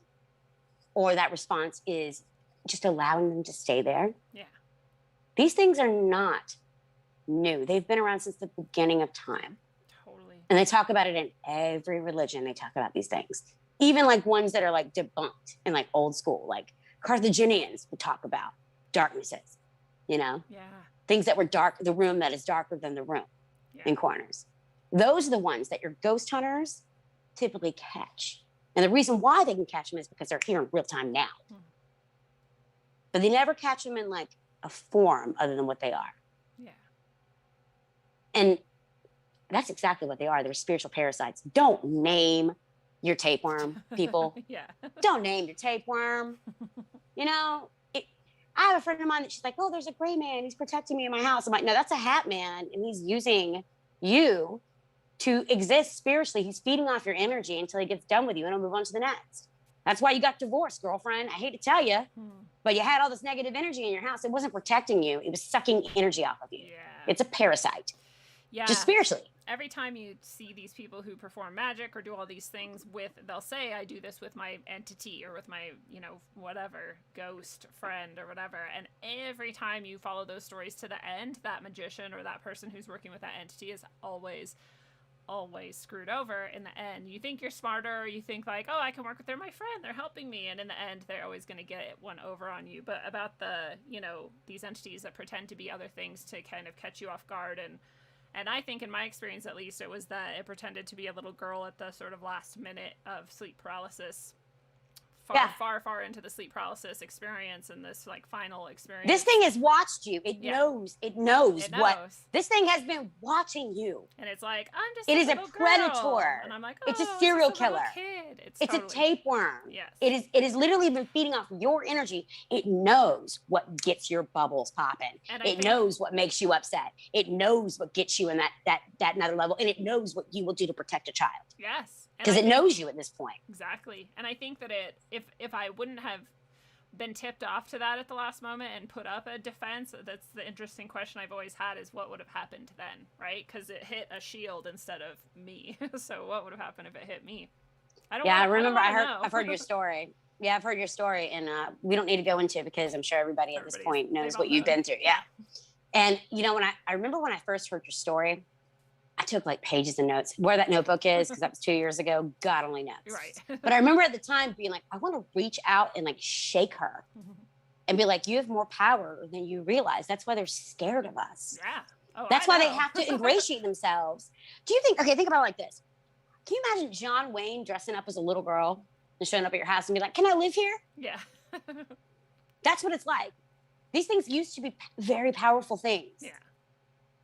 or that response is just allowing them to stay there. Yeah. These things are not new. They've been around since the beginning of time. Totally. And they talk about it in every religion. They talk about these things. Even like ones that are like debunked in like old school, like Carthaginians would talk about darknesses, you know? Yeah. Things that were dark, the room that is darker than the room in corners. Those are the ones that your ghost hunters typically catch. And the reason why they can catch them is because they're here in real time now. But they never catch them in like a form other than what they are. Yeah. And that's exactly what they are. They're spiritual parasites. Don't name your tapeworm, people. Don't name your tapeworm. You know, I have a friend of mine that she's like, oh, there's a gray man. He's protecting me in my house. I'm like, no, that's a hat man. And he's using you to exist spiritually. He's feeding off your energy until he gets done with you and he'll move on to the next. That's why you got divorced, girlfriend. I hate to tell you, but you had all this negative energy in your house. It wasn't protecting you. It was sucking energy off of you. Yeah. It's a parasite. Yeah. Just spiritually. Every time you see these people who perform magic or do all these things they'll say, I do this with my entity or with my, you know, whatever, ghost friend or whatever. And every time you follow those stories to the end, that magician or that person who's working with that entity is always screwed over in the end. You think you're smarter, or you think like, oh, I can work with my friend, they're helping me, and in the end they're always going to get one over on you. But about the, you know, these entities that pretend to be other things to kind of catch you off guard, and I think in my experience at least, it was that it pretended to be a little girl at the sort of last minute of sleep paralysis, far into the sleep paralysis experience and this like final experience. This thing has watched you. It knows what this thing has been watching you. And it's like, I'm just it is a predator. Girl. And I'm like, oh, it's a serial killer. Kid. It's totally, a tapeworm. Yes. It has literally been feeding off your energy. It knows what gets your bubbles popping. It knows what makes you upset. It knows what gets you in that another level. And it knows what you will do to protect a child. Yes. Because it knows you at this point. Exactly. And I think that if I wouldn't have been tipped off to that at the last moment and put up a defense, that's the interesting question I've always had, is what would have happened then, right? Because it hit a shield instead of me. So what would have happened if it hit me? I remember I've heard your story. Yeah, I've heard your story, and we don't need to go into it because I'm sure everybody at this point knows what you've been through. Yeah. And you know, I remember when I first heard your story, I took like pages of notes. Where that notebook is, because that was 2 years ago, God only knows. Right. But I remember at the time being like, I want to reach out and like shake her and be like, you have more power than you realize. That's why they're scared of us. Yeah. Oh, that's why they have to ingratiate themselves. Do you think, okay, think about it like this. Can you imagine John Wayne dressing up as a little girl and showing up at your house and be like, can I live here? Yeah. That's what it's like. These things used to be very powerful things. Yeah.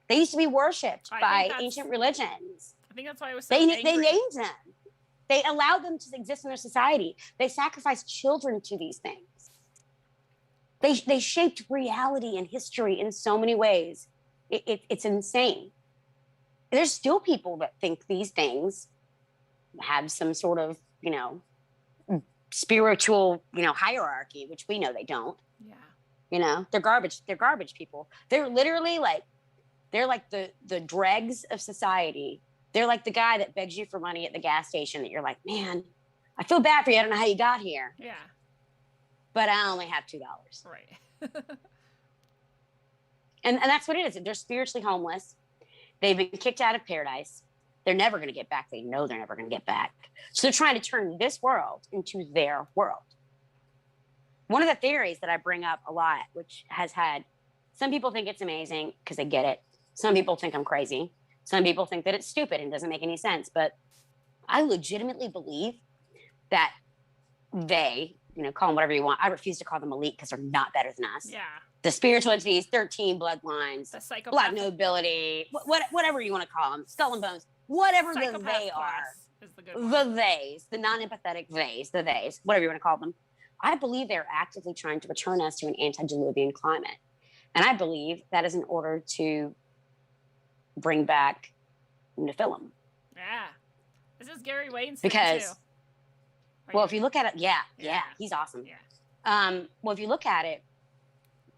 They used to be worshipped by ancient religions. I think that's why I was so angry. They named them. They allowed them to exist in their society. They sacrificed children to these things. They shaped reality and history in so many ways. It's insane. There's still people that think these things have some sort of, you know, spiritual, you know, hierarchy, which we know they don't. Yeah. You know, they're garbage. They're garbage people. They're literally like, they're like the dregs of society. They're like the guy that begs you for money at the gas station that you're like, man, I feel bad for you. I don't know how you got here. Yeah. But I only have $2. Right. and that's what it is. They're spiritually homeless. They've been kicked out of paradise. They're never going to get back. They know they're never going to get back. So they're trying to turn this world into their world. One of the theories that I bring up a lot, which has had, some people think it's amazing because they get it. Some people think I'm crazy. Some people think that it's stupid and doesn't make any sense. But I legitimately believe that they, you know, call them whatever you want. I refuse to call them elite because they're not better than us. Yeah. The spiritual entities, 13 bloodlines, the black nobility, whatever you want to call them, skull and bones, whatever the they are. Is the good one. The theys, the non-empathetic theys, the theys, whatever you want to call them. I believe they're actively trying to return us to an antediluvian climate. And I believe that is in order to bring back to fill them. Yeah. This is Gary Wayne's Because, thing too. well, if you look at it, yeah, he's awesome. Yeah. Well, if you look at it,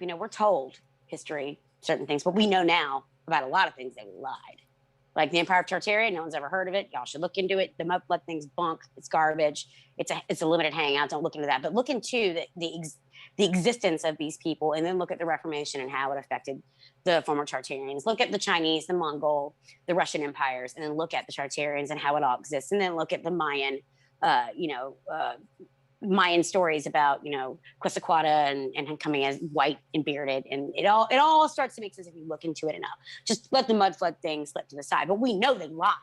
you know, we're told history, certain things, but we know now about a lot of things they lied. Like the Empire of Tartaria, no one's ever heard of it. Y'all should look into it. The mud-flood thing's bunk. It's garbage. It's a limited hangout. Don't look into that. But look into the existence of these people, and then look at the Reformation and how it affected the former Tartarians. Look at the Chinese, the Mongol, the Russian empires, and then look at the Tartarians and how it all exists. And then look at the Mayan, Mayan stories about, you know, Quetzalcoatl and him coming as white and bearded, and it all starts to make sense if you look into it enough. Just let the mud flood thing slip to the side. But we know they lied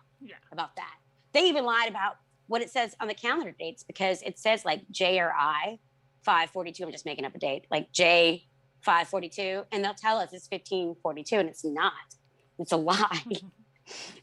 about that. They even lied about what it says on the calendar dates, because it says like J or I 542. I'm just making up a date, like J 542, and they'll tell us it's 1542, and it's not. It's a lie.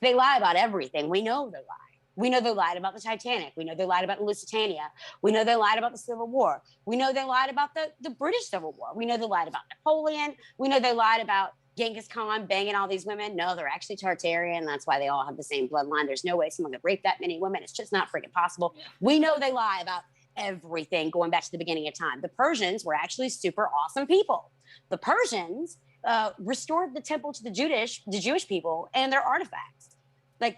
They lie about everything. We know they lie. We know they lied about the Titanic. We know they lied about the Lusitania. We know they lied about the Civil War. We know they lied about the British Civil War. We know they lied about Napoleon. We know they lied about Genghis Khan banging all these women. No, they're actually Tartarian. That's why they all have the same bloodline. There's no way someone could rape that many women. It's just not freaking possible. We know they lie about everything going back to the beginning of time. The Persians were actually super awesome people. The Persians restored the temple to the Jewish people and their artifacts. Like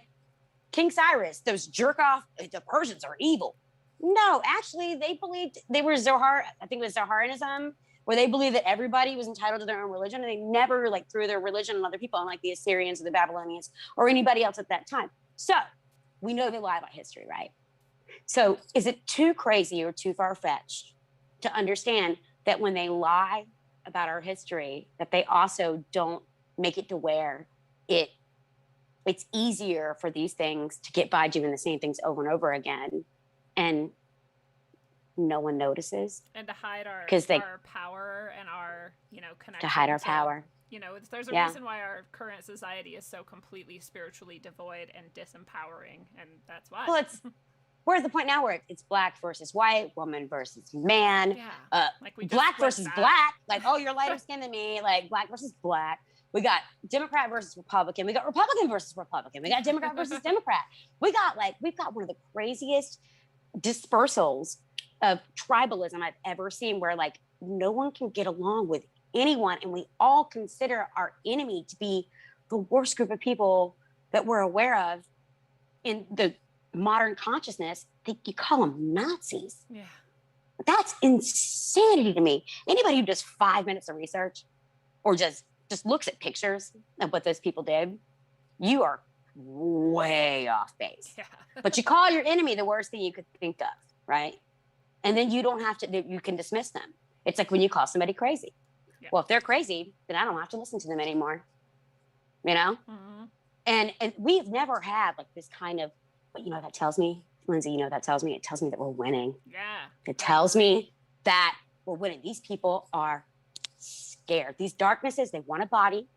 King Cyrus, those jerk off, the Persians are evil. No, actually, they believed they were Zohar. I think it was Zoharianism, where they believed that everybody was entitled to their own religion, and they never like threw their religion on other people, unlike the Assyrians or the Babylonians or anybody else at that time. So we know they lie about history, right? So is it too crazy or too far-fetched to understand that when they lie about our history, that they also don't make it to where it's easier for these things to get by doing the same things over and over again, and no one notices? And to hide our power and our, you know, connection. To hide our power. You know, there's a reason why our current society is so completely spiritually devoid and disempowering, and that's why. Well, where's the point now where it's black versus white, woman versus man, like black versus black, like, oh, you're lighter skinned than me, like black versus black. We got Democrat versus Republican. We got Republican versus Republican. We got Democrat versus Democrat. We've got one of the craziest dispersals of tribalism I've ever seen, where like no one can get along with anyone, and we all consider our enemy to be the worst group of people that we're aware of in the modern consciousness. You call them Nazis. Yeah, that's insanity to me. Anybody who does 5 minutes of research or just looks at pictures of what those people did, you are way off base. Yeah. But you call your enemy the worst thing you could think of, right? And then you don't have to, you can dismiss them. It's like when you call somebody crazy. Yeah. Well, if they're crazy, then I don't have to listen to them anymore. You know? Mm-hmm. And we've never had like this kind of, but you know what that tells me, Lindsay, you know what that tells me? It tells me that we're winning. Yeah. It tells me that we're winning. These people are scared. These darknesses, they want a body.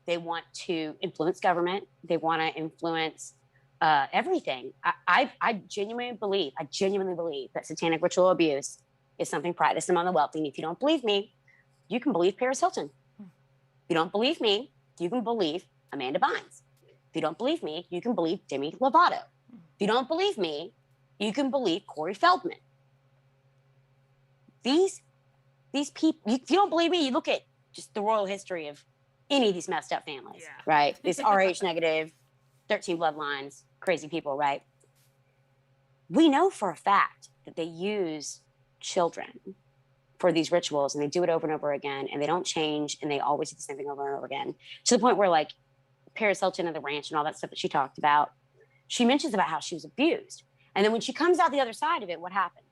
They want to influence government. They want to influence everything. I genuinely believe that satanic ritual abuse is something practiced among the wealthy. And if you don't believe me, you can believe Paris Hilton. If you don't believe me, you can believe Amanda Bynes. If you don't believe me, you can believe Demi Lovato. If you don't believe me, you can believe Corey Feldman. These people, if you don't believe me, you look at just the royal history of any of these messed up families, right? These Rh negative, 13 bloodlines, crazy people, right? We know for a fact that they use children for these rituals, and they do it over and over again, and they don't change, and they always do the same thing over and over again, to the point where like Paris Hilton and the ranch and all that stuff that she talked about, she mentions about how she was abused. And then when she comes out the other side of it, what happened?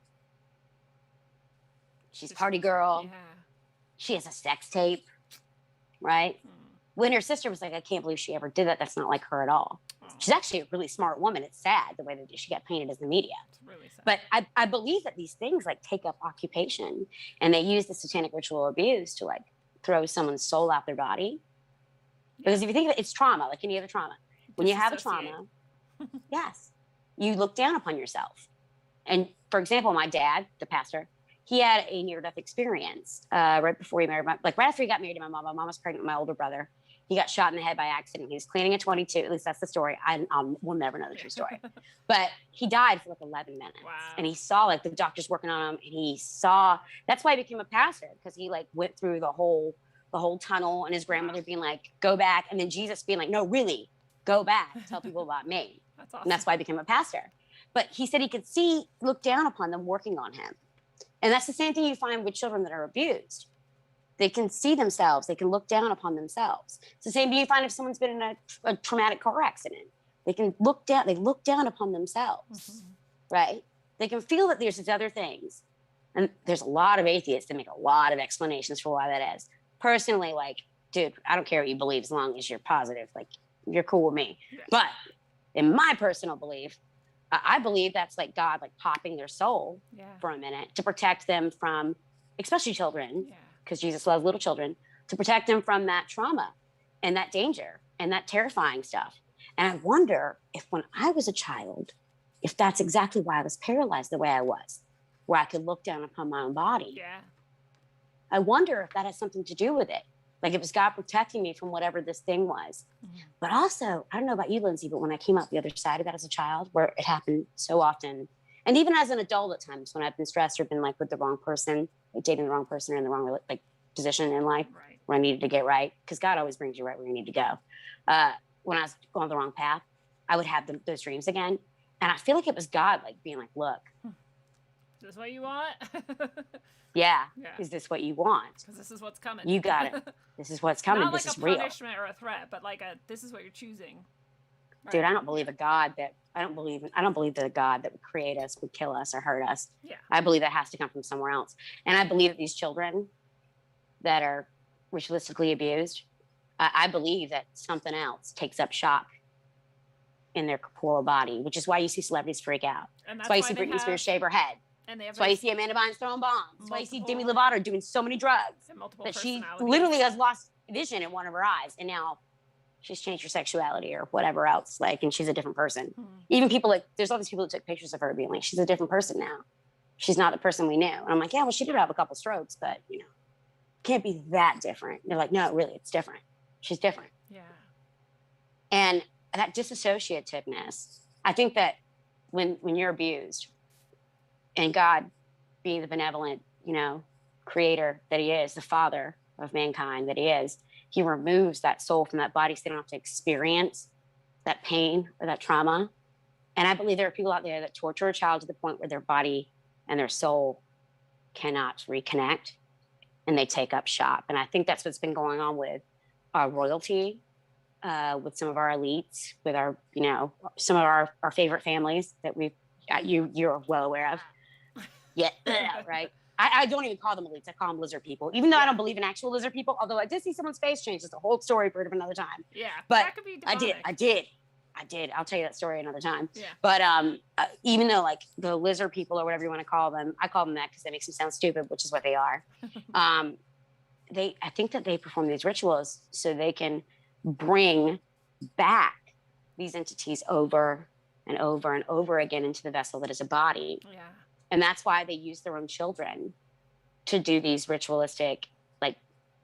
She's a party girl. Yeah. She has a sex tape, right? When her sister was like, I can't believe she ever did that. That's not like her at all. She's actually a really smart woman. It's sad the way that she got painted as the media. It's really sad. But I believe that these things like take up occupation, and they use the satanic ritual abuse to like throw someone's soul out their body. Because if you think of it, it's trauma, like any other trauma. When you have a trauma, yes, you look down upon yourself. And for example, my dad, the pastor, he had a near-death experience right before he married right after he got married to my mom. My mom was pregnant with my older brother. He got shot in the head by accident. He was cleaning a 22. At least that's the story. We'll never know the true story. But he died for like 11 minutes. Wow. And he saw like the doctors working on him, and he saw, that's why he became a pastor, because he like went through the whole tunnel, and his grandmother being like, go back. And then Jesus being like, no, really, go back, tell people about me. That's awesome. And that's why I became a pastor. But he said he could look down upon them working on him. And that's the same thing you find with children that are abused. They can see themselves. They can look down upon themselves. It's the same thing you find if someone's been in a traumatic car accident. They can look down. They look down upon themselves, right? They can feel that there's these other things. And there's a lot of atheists that make a lot of explanations for why that is. Personally, like, dude, I don't care what you believe as long as you're positive. Like, you're cool with me. Yeah. But in my personal belief, I believe that's like God, like popping their soul for a minute to protect them from, especially children. Yeah. Because Jesus loves little children, to protect them from that trauma and that danger and that terrifying stuff. And I wonder if when I was a child, if that's exactly why I was paralyzed the way I was, where I could look down upon my own body. Yeah. I wonder if that has something to do with it. Like it was God protecting me from whatever this thing was. Mm-hmm. But also, I don't know about you, Lindsay, but when I came out the other side of that as a child, where it happened so often, and even as an adult at times when I've been stressed or been like with the wrong person, like dating the wrong person or in the wrong like position in life, where I needed to get right, because God always brings you right where you need to go. When I was going the wrong path, I would have those dreams again. And I feel like it was God like being like, look. Is this what you want? Yeah. Is this what you want? Because this is what's coming. You got it. This is what's coming. Not this like is a real. punishment or a threat, but like this is what you're choosing. Right. Dude, I don't believe I don't believe that a God that would create us would kill us or hurt us. Yeah. I believe that has to come from somewhere else. And I believe that these children that are ritualistically abused, I believe that something else takes up shop in their corporeal body, which is why you see celebrities freak out. And that's why you see Britney Spears shave her head. And that's why you see Amanda Bynes throwing bombs. That's why you see Demi Lovato doing so many drugs. That she literally has lost vision in one of her eyes. And now she's changed her sexuality or whatever else. Like, and she's a different person. Mm-hmm. Even people like, there's all these people that took pictures of her being like, she's a different person now. She's not the person we knew. And I'm like, yeah, well, she did have a couple strokes, but can't be that different. They're like, no, really, it's different. She's different. Yeah. And that disassociativeness, I think that when you're abused, and God being the benevolent, creator that he is, the father of mankind that he is, he removes that soul from that body so they don't have to experience that pain or that trauma. And I believe there are people out there that torture a child to the point where their body and their soul cannot reconnect, and they take up shop. And I think that's what's been going on with our royalty, with some of our elites, with our, some of our favorite families that you're well aware of. Yeah, right. I don't even call them elites. I call them lizard people, even though I don't believe in actual lizard people. Although I did see someone's face change. It's a whole story for another time. Yeah, but that could be demonic. I did. I'll tell you that story another time. Yeah. But even though like the lizard people or whatever you want to call them, I call them that because that makes them sound stupid, which is what they are. I think that they perform these rituals so they can bring back these entities over and over and over again into the vessel that is a body. Yeah. And that's why they use their own children to do these ritualistic, like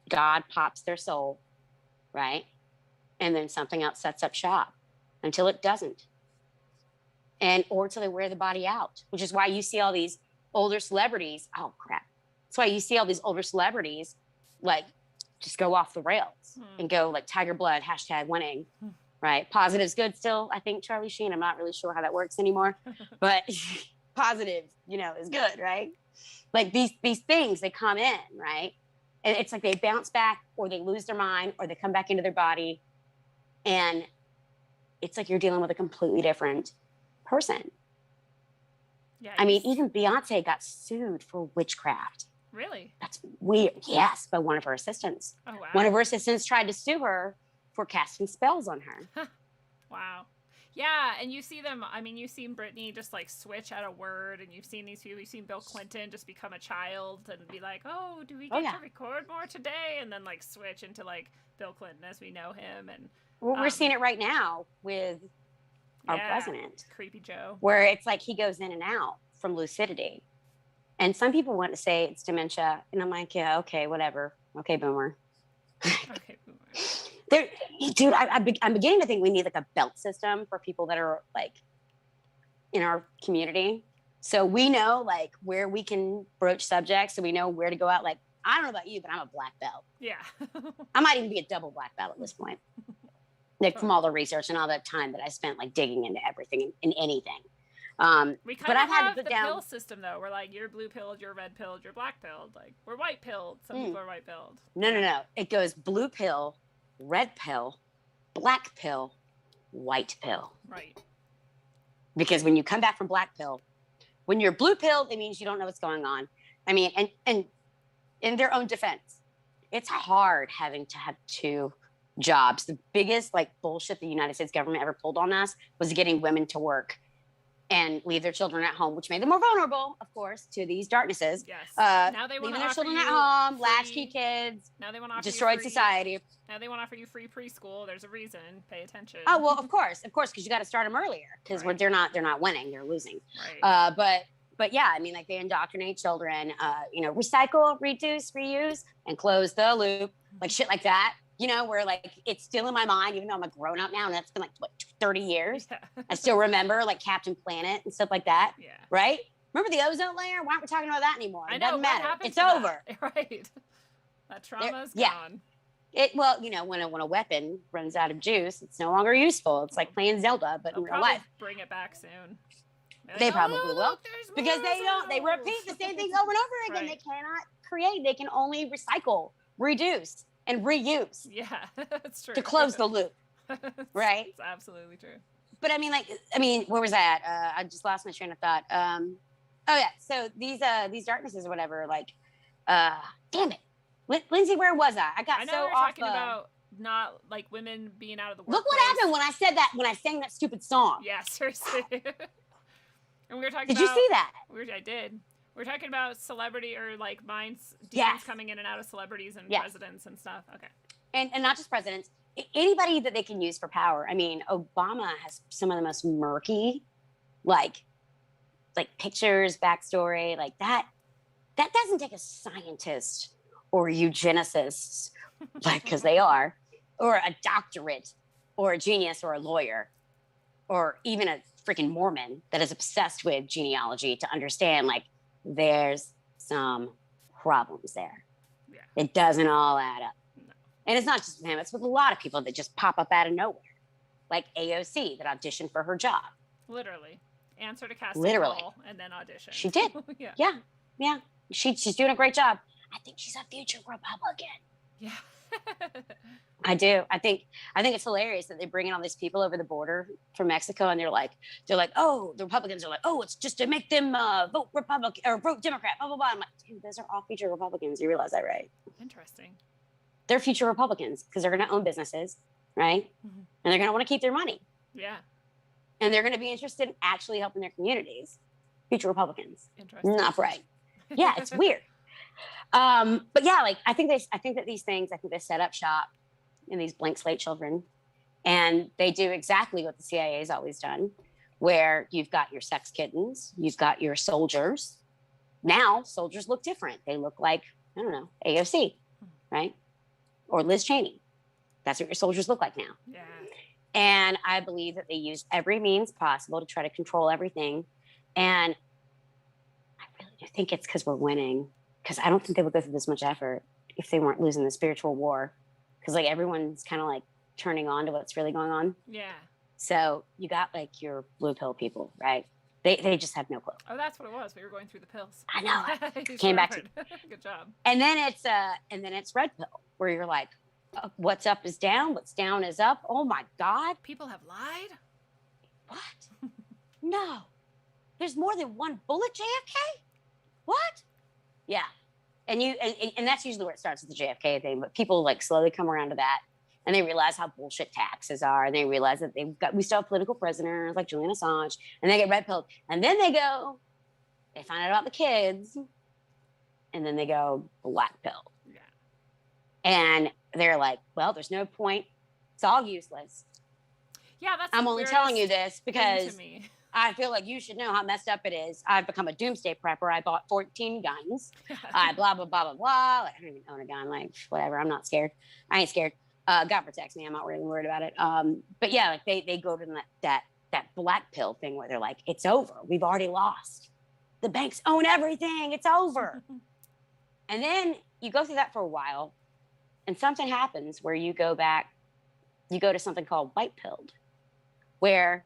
God pops their soul, right? And then something else sets up shop until it doesn't. Or until they wear the body out, which is why you see all these older celebrities. Oh, crap. That's why you see all these older celebrities, like, just go off the rails and go like Tiger Blood, #winning, right? Positive's good still, I think, Charlie Sheen. I'm not really sure how that works anymore, but positive, is good, right? Like these things, they come in, right? And it's like they bounce back or they lose their mind or they come back into their body. And it's like you're dealing with a completely different person. Yeah, I mean, even Beyonce got sued for witchcraft. Really? That's weird. Yes, by one of her assistants. Oh, wow. One of her assistants tried to sue her for casting spells on her. Huh. Wow. Yeah, and you see them, you've seen Britney just like switch at a word, and you've seen these people, you've seen Bill Clinton just become a child and be like, oh, do we get to record more today? And then like switch into like Bill Clinton as we know him. And we're seeing it right now with our president. Creepy Joe. Where it's like he goes in and out from lucidity. And some people want to say it's dementia. And I'm like, yeah, okay, whatever. Okay, boomer. Okay, boomer. There, dude, I'm beginning to think we need like a belt system for people that are like in our community. So we know like where we can broach subjects. So we know where to go out. Like, I don't know about you, but I'm a black belt. Yeah. I might even be a double black belt at this point. Like from all the research and all that time that I spent like digging into everything and anything. We kind but of I've had have to put the down pill system though. We're like, you're blue pilled, you're red pilled, you're black pilled. Like we're white pilled. Some people are white pilled. No. It goes blue pill, red pill, black pill, white pill. Right. Because when you come back from black pill, when you're blue pill, it means you don't know what's going on. I mean, and in their own defense, it's hard having to have two jobs. The biggest like bullshit the United States government ever pulled on us was getting women to work and leave their children at home, which made them more vulnerable, of course, to these darknesses. Yes. Now they want to leaving their offer children you at home, free, latchkey kids. Now they want to offer destroyed you free, society. Now they want to offer you free preschool. There's a reason. Pay attention. Oh well, of course, because you got to start them earlier because Right. they're not winning, they're losing. Right. But yeah, I mean, like they indoctrinate children, recycle, reduce, reuse, and close the loop, like shit like that. You know, where like it's still in my mind, even though I'm a grown up now, and that's been like what 30 years. Yeah. I still remember like Captain Planet and stuff like that. Yeah. Right? Remember the ozone layer? Why aren't we talking about that anymore? I It know. doesn't What matter. happened It's to over. that? Right. That trauma's yeah. gone. When a weapon runs out of juice, it's no longer useful. It's like playing Zelda, but They'll in real probably life. bring it back soon. Like, They probably will. look, there's Because more they repeat the same things over and over again. Right. They cannot create. They can only recycle, reduce, and reuse Yeah, that's true. to close the loop. Right? It's absolutely true. But where was I at? I just lost my train of thought. So these darknesses or whatever, like, damn it. Lindsay, where was I? I got I know so we're off. talking about not like women being out of the workplace. Look what happened when I said that, when I sang that stupid song. Yeah, seriously. And we were talking Did about. you see that? I did. We were talking about celebrity or like demons Yes. coming in and out of celebrities and Yes. presidents and stuff. Okay. And not just presidents, anybody that they can use for power. I mean, Obama has some of the most murky, like pictures, backstory, like that. That doesn't take a scientist or eugenicists, like, because they are, or a doctorate, or a genius, or a lawyer, or even a freaking Mormon that is obsessed with genealogy to understand, like, there's some problems there. Yeah. It doesn't all add up. No. And it's not just with him, it's with a lot of people that just pop up out of nowhere, like AOC that auditioned for her job. Literally. Answered a casting Literally. call and then auditioned. She did. Yeah. Yeah. She's doing a great job. I think she's a future Republican. Yeah. I do. I think it's hilarious that they bring in all these people over the border from Mexico, and they're like, oh, the Republicans are like, oh, it's just to make them vote Republican or vote Democrat, blah blah blah. I'm like, dude, those are all future Republicans. You realize that, right? Interesting. They're future Republicans because they're going to own businesses, right? Mm-hmm. And they're going to want to keep their money, Yeah. and they're going to be interested in actually helping their communities. Future Republicans, Interesting. not right. Yeah, it's weird. But yeah, like I think that these things, they set up shop in these blank slate children, and they do exactly what the CIA has always done, where you've got your sex kittens, you've got your soldiers. Now soldiers look different. They look like, I don't know, AOC, right? Or Liz Cheney. That's what your soldiers look like now. Yeah. And I believe that they use every means possible to try to control everything. And I really do think it's because we're winning. Because I don't think they would go through this much effort if they weren't losing the spiritual war. Because like everyone's kind of like turning on to what's really going on. Yeah. So you got like your blue pill people, right? They just have no clue. Oh, that's what it was. We were going through the pills. I know. You Came back to remembered. Good job. and then it's red pill, where you're like, what's up is down, what's down is up. Oh my God. People have lied? What? No. There's more than one bullet, JFK? What? Yeah. And that's usually where it starts with the JFK thing, but people like slowly come around to that, and they realize how bullshit taxes are, and they realize that we still have political prisoners like Julian Assange, and they get red pilled, and then they find out about the kids, and then they go black pill. Yeah. And they're like, well, there's no point. It's all useless. Yeah, that's I'm the only telling you weirdest this thing because to me. I feel like you should know how messed up it is. I've become a doomsday prepper. I bought 14 guns. I blah, blah, blah, blah, blah. Like, I don't even own a gun. Like, whatever. I'm not scared. I ain't scared. God protects me. I'm not really worried about it. But yeah, like they go to that black pill thing where they're like, it's over. We've already lost. The banks own everything. It's over. And then you go through that for a while, and something happens where you go to something called white pilled, where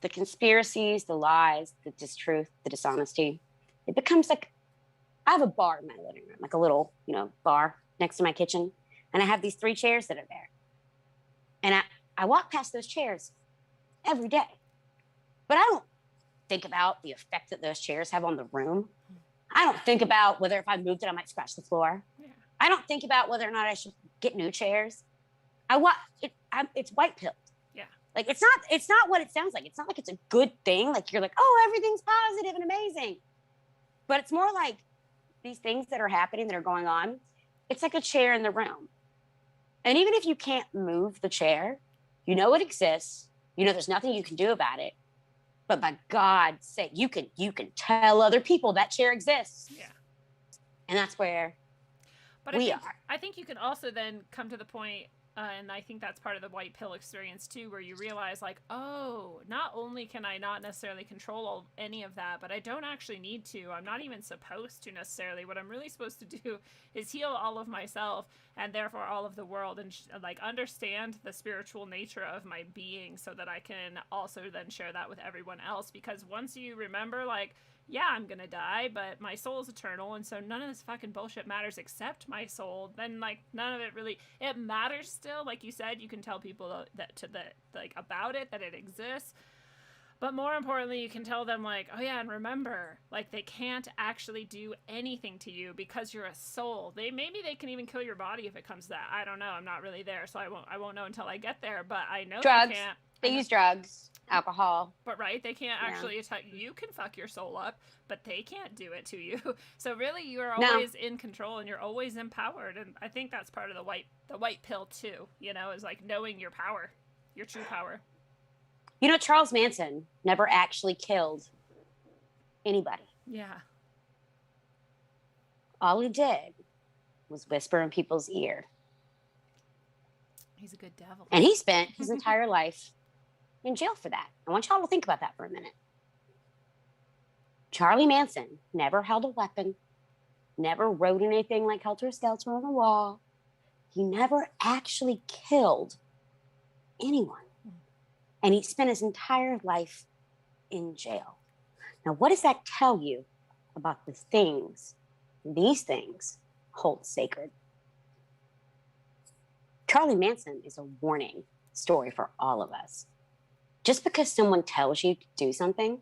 the conspiracies, the lies, the distruth, the dishonesty, it becomes like, I have a bar in my living room, like a little, bar next to my kitchen. And I have these 3 chairs that are there. And I walk past those chairs every day. But I don't think about the effect that those chairs have on the room. I don't think about whether if I moved it, I might scratch the floor. Yeah. I don't think about whether or not I should get new chairs. It's white pilled. Yeah. Like it's not what it sounds like. It's not like it's a good thing. Like you're like, oh, everything's positive and amazing. But it's more like these things that are happening, that are going on. It's like a chair in the room. And even if you can't move the chair, you know it exists. You know there's nothing you can do about it. But by God's sake, you can tell other people that chair exists. Yeah. And that's where we are. I think you can also then come to the point, and I think that's part of the white pill experience too, where you realize like, oh, not only can I not necessarily control any of that, but I don't actually need to. I'm not even supposed to necessarily. What I'm really supposed to do is heal all of myself and therefore all of the world, and like understand the spiritual nature of my being, so that I can also then share that with everyone else. Because once you remember like, yeah, I'm gonna die, but my soul is eternal, and so none of this fucking bullshit matters except my soul, then like none of it really, it matters still. Like you said, you can tell people that about it, that it exists, but more importantly, you can tell them like, oh yeah, and remember, like they can't actually do anything to you because you're a soul. Maybe they can even kill your body if it comes to that. I don't know. I'm not really there, so I won't know until I get there. But I know drugs. They can't. They use drugs, alcohol. But right, they can't actually attack. You can fuck your soul up, but they can't do it to you. So really, you are always in control, and you're always empowered. And I think that's part of the white pill too. Is like knowing your power, your true power. Charles Manson never actually killed anybody. Yeah. All he did was whisper in people's ear. He's a good devil. And he spent his entire life in jail for that. I want y'all to think about that for a minute. Charlie Manson never held a weapon, never wrote anything like Helter Skelter on the wall. He never actually killed anyone. And he spent his entire life in jail. Now, what does that tell you about these things hold sacred? Charlie Manson is a warning story for all of us. Just because someone tells you to do something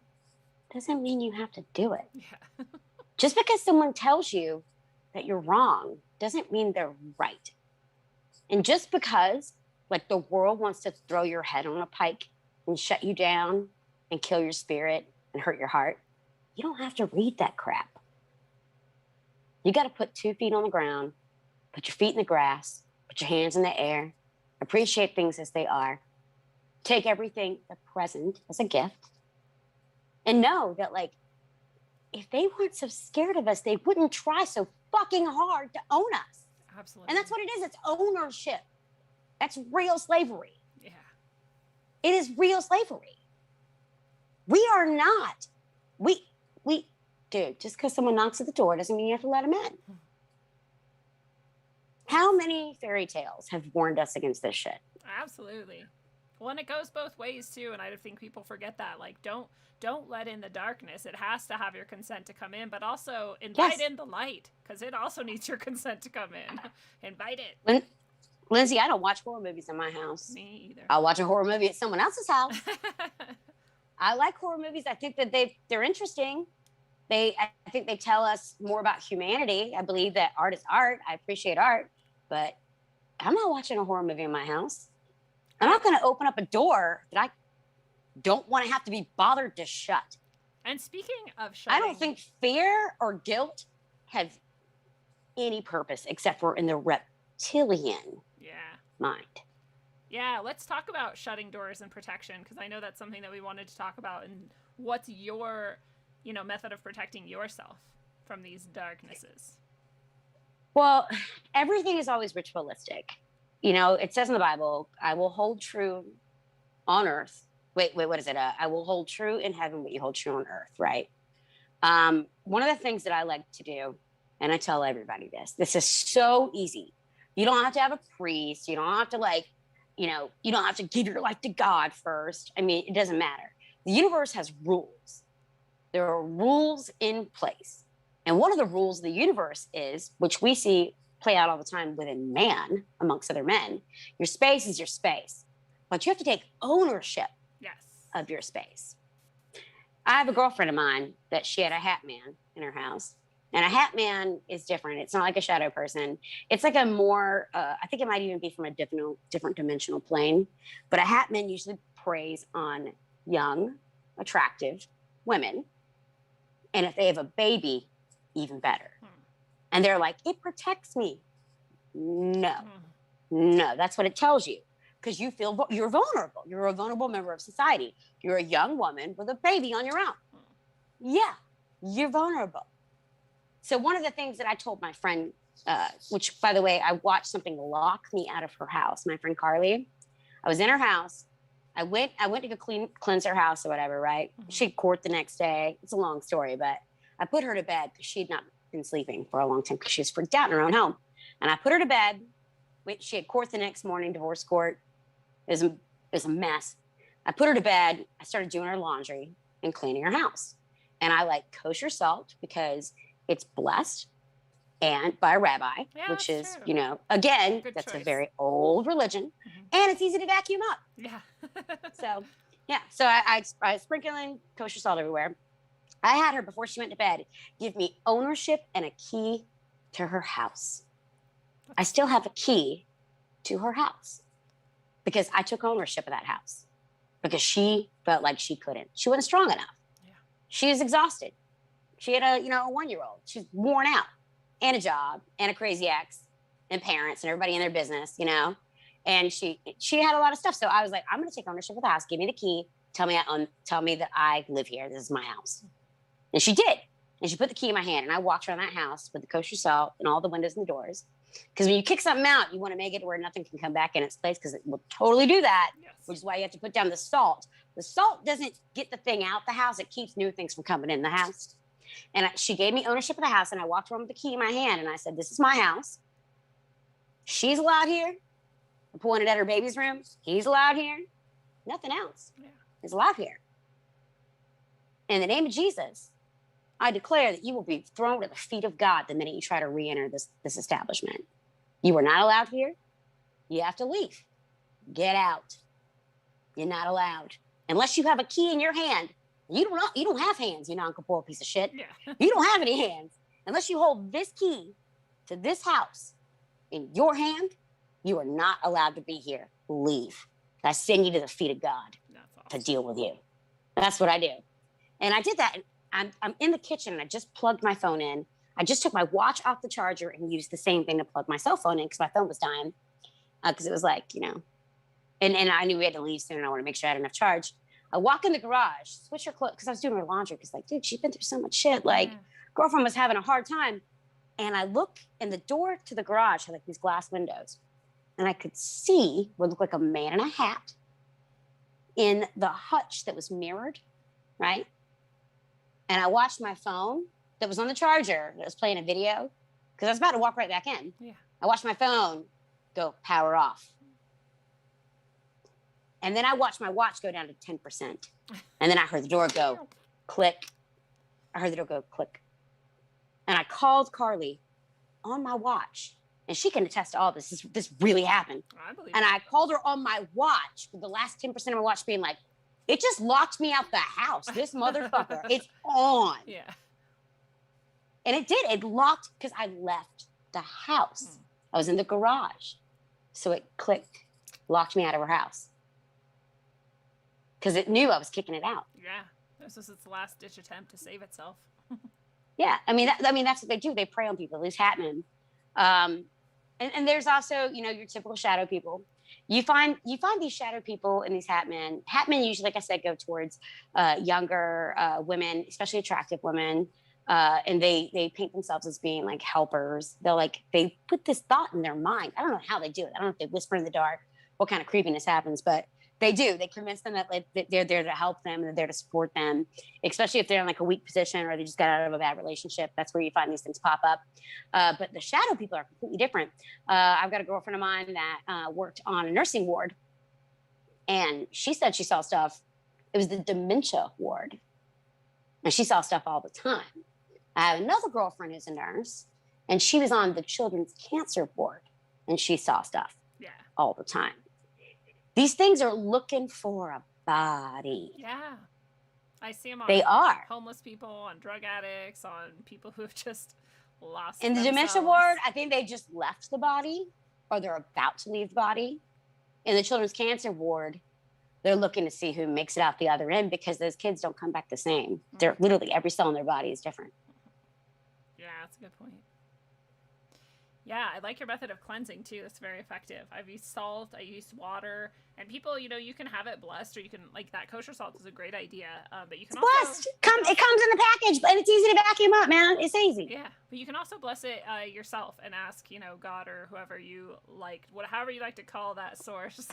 doesn't mean you have to do it. Yeah. Just because someone tells you that you're wrong doesn't mean they're right. And just because like the world wants to throw your head on a pike and shut you down and kill your spirit and hurt your heart, you don't have to read that crap. You got to put 2 feet on the ground, put your feet in the grass, put your hands in the air, appreciate things as they are, take everything, the present, as a gift, and know that like, if they weren't so scared of us, they wouldn't try so fucking hard to own us. Absolutely. And that's what it is. It's ownership. That's real slavery. Yeah. It is real slavery. We are not. Dude, just because someone knocks at the door doesn't mean you have to let them in. How many fairy tales have warned us against this shit? Absolutely. Well, and it goes both ways too, and I think people forget that. Like, don't let in the darkness. It has to have your consent to come in, but also invite in the light, because it also needs your consent to come in. Invite it. Lindsay, I don't watch horror movies in my house. Me either. I'll watch a horror movie at someone else's house. I like horror movies. I think that they're interesting. I think they tell us more about humanity. I believe that art is art. I appreciate art, but I'm not watching a horror movie in my house. I'm not going to open up a door that I don't want to have to be bothered to shut. And speaking of shutting, I don't think fear or guilt have any purpose except for in the reptilian mind. Yeah, let's talk about shutting doors and protection, because I know that's something that we wanted to talk about. And what's your, method of protecting yourself from these darknesses? Well, everything is always ritualistic. it says in the Bible, I will hold true on earth. Wait, what is it? I will hold true in heaven what you hold true on earth, right? One of the things that I like to do, and I tell everybody this is so easy. You don't have to have a priest. You don't have to you don't have to give your life to God first. I mean, it doesn't matter. The universe has rules. There are rules in place. And one of the rules of the universe is, which we see play out all the time within man, amongst other men, your space is your space. But you have to take ownership of your space. I have a girlfriend of mine that she had a hat man in her house. And a hat man is different. It's not like a shadow person. It's like a more, I think it might even be from a different dimensional plane. But a hat man usually preys on young, attractive women. And if they have a baby, even better. And they're like, it protects me. No, that's what it tells you. Because you feel you're vulnerable. You're a vulnerable member of society. You're a young woman with a baby on your own. Yeah, you're vulnerable. So one of the things that I told my friend, which, by the way, I watched something lock me out of her house. My friend Carly, I was in her house. I went to go cleanse her house or whatever, right? She had court the next day. It's a long story, but I put her to bed because she had not been sleeping for a long time because she was freaked out in her own home. And I put her to bed. She had court the next morning, divorce court. It was a mess. I put her to bed. I started doing her laundry and cleaning her house. And I like kosher salt because it's blessed and by a rabbi, which is, true. Again, good that's choice. A very old religion, and it's easy to vacuum up. Yeah. So I sprinkle in kosher salt everywhere. I had her, before she went to bed, give me ownership and a key to her house. I still have a key to her house because I took ownership of that house because she felt like she couldn't. She wasn't strong enough. Yeah. She was exhausted. She had a 1-year-old. She's worn out, and a job, and a crazy ex, and parents, and everybody in their business, And she had a lot of stuff. So I was like, I'm going to take ownership of the house. Give me the key. Tell me that I live here. This is my house. And she did. And she put the key in my hand, and I walked around that house with the kosher salt and all the windows and the doors. Because when you kick something out, you want to make it where nothing can come back in its place, because it will totally do that, which is why you have to put down the salt. The salt doesn't get the thing out the house. It keeps new things from coming in the house. And she gave me ownership of the house, and I walked around with the key in my hand, and I said, this is my house. She's allowed here. I pointed at her baby's room. He's allowed here. Nothing else is allowed here. In the name of Jesus, I declare that you will be thrown at the feet of God the minute you try to re-enter this establishment. You are not allowed here. You have to leave. Get out. You're not allowed. Unless you have a key in your hand. You don't have hands, you non-corporeal piece of shit. Yeah. You don't have any hands. Unless you hold this key to this house in your hand, you are not allowed to be here. Leave. I send you to the feet of God to deal with you. That's what I do. And I did that. I'm in the kitchen, and I just plugged my phone in. I just took my watch off the charger and used the same thing to plug my cell phone in because my phone was dying. Because it was like, and I knew we had to leave soon, and I want to make sure I had enough charge. I walk in the garage, switch her clothes, because I was doing her laundry, because dude, she's been through so much shit. Girlfriend was having a hard time. And I look, and the door to the garage had these glass windows. And I could see what looked like a man in a hat in the hutch that was mirrored, right? And I watched my phone that was on the charger that was playing a video, because I was about to walk right back in. Yeah. I watched my phone go power off. And then I watched my watch go down to 10%. And then I heard the door go click. I heard the door go click. And I called Carly on my watch. And she can attest to all this. This really happened. I believe and I called her on my watch, with the last 10% of my watch being like, it just locked me out the house. This motherfucker, it's on. Yeah. And it did. It locked because I left the house. I was in the garage. So it clicked, locked me out of her house. Because it knew I was kicking it out. Yeah. This was its last ditch attempt to save itself. Yeah. I mean, that's what they do. They prey on people. At least Hatman. And there's also, your typical shadow people. You find these shadow people and these Hatmen. Hatmen usually, like I said, go towards younger women, especially attractive women. And they paint themselves as being like helpers. They put this thought in their mind. I don't know how they do it. I don't know if they whisper in the dark, what kind of creepiness happens, but they do. They convince them that they're there to help them and they're there to support them, especially if they're in like a weak position or they just got out of a bad relationship. That's where you find these things pop up. But the shadow people are completely different. I've got a girlfriend of mine that worked on a nursing ward, and she said she saw stuff. It was the dementia ward, and she saw stuff all the time. I have another girlfriend who's a nurse, and she was on the children's cancer ward, and she saw stuff all the time. These things are looking for a body. Yeah. I see them on homeless people, on drug addicts, on people who have just lost In the themselves. dementia ward, I think they just left the body or they're about to leave the body. In the children's cancer ward, they're looking to see who makes it out the other end because those kids don't come back the same. Mm-hmm. They're literally, every cell in their body is different. Yeah, that's a good point. Yeah, I like your method of cleansing too. That's very effective. I've used salt, I used water, and people, you can have it blessed, or you can, like, that kosher salt is a great idea. But you can it's blessed. It comes in the package, and it's easy to vacuum up, man. It's easy. Yeah, but you can also bless it yourself and ask, God or whoever you like, however you like to call that source,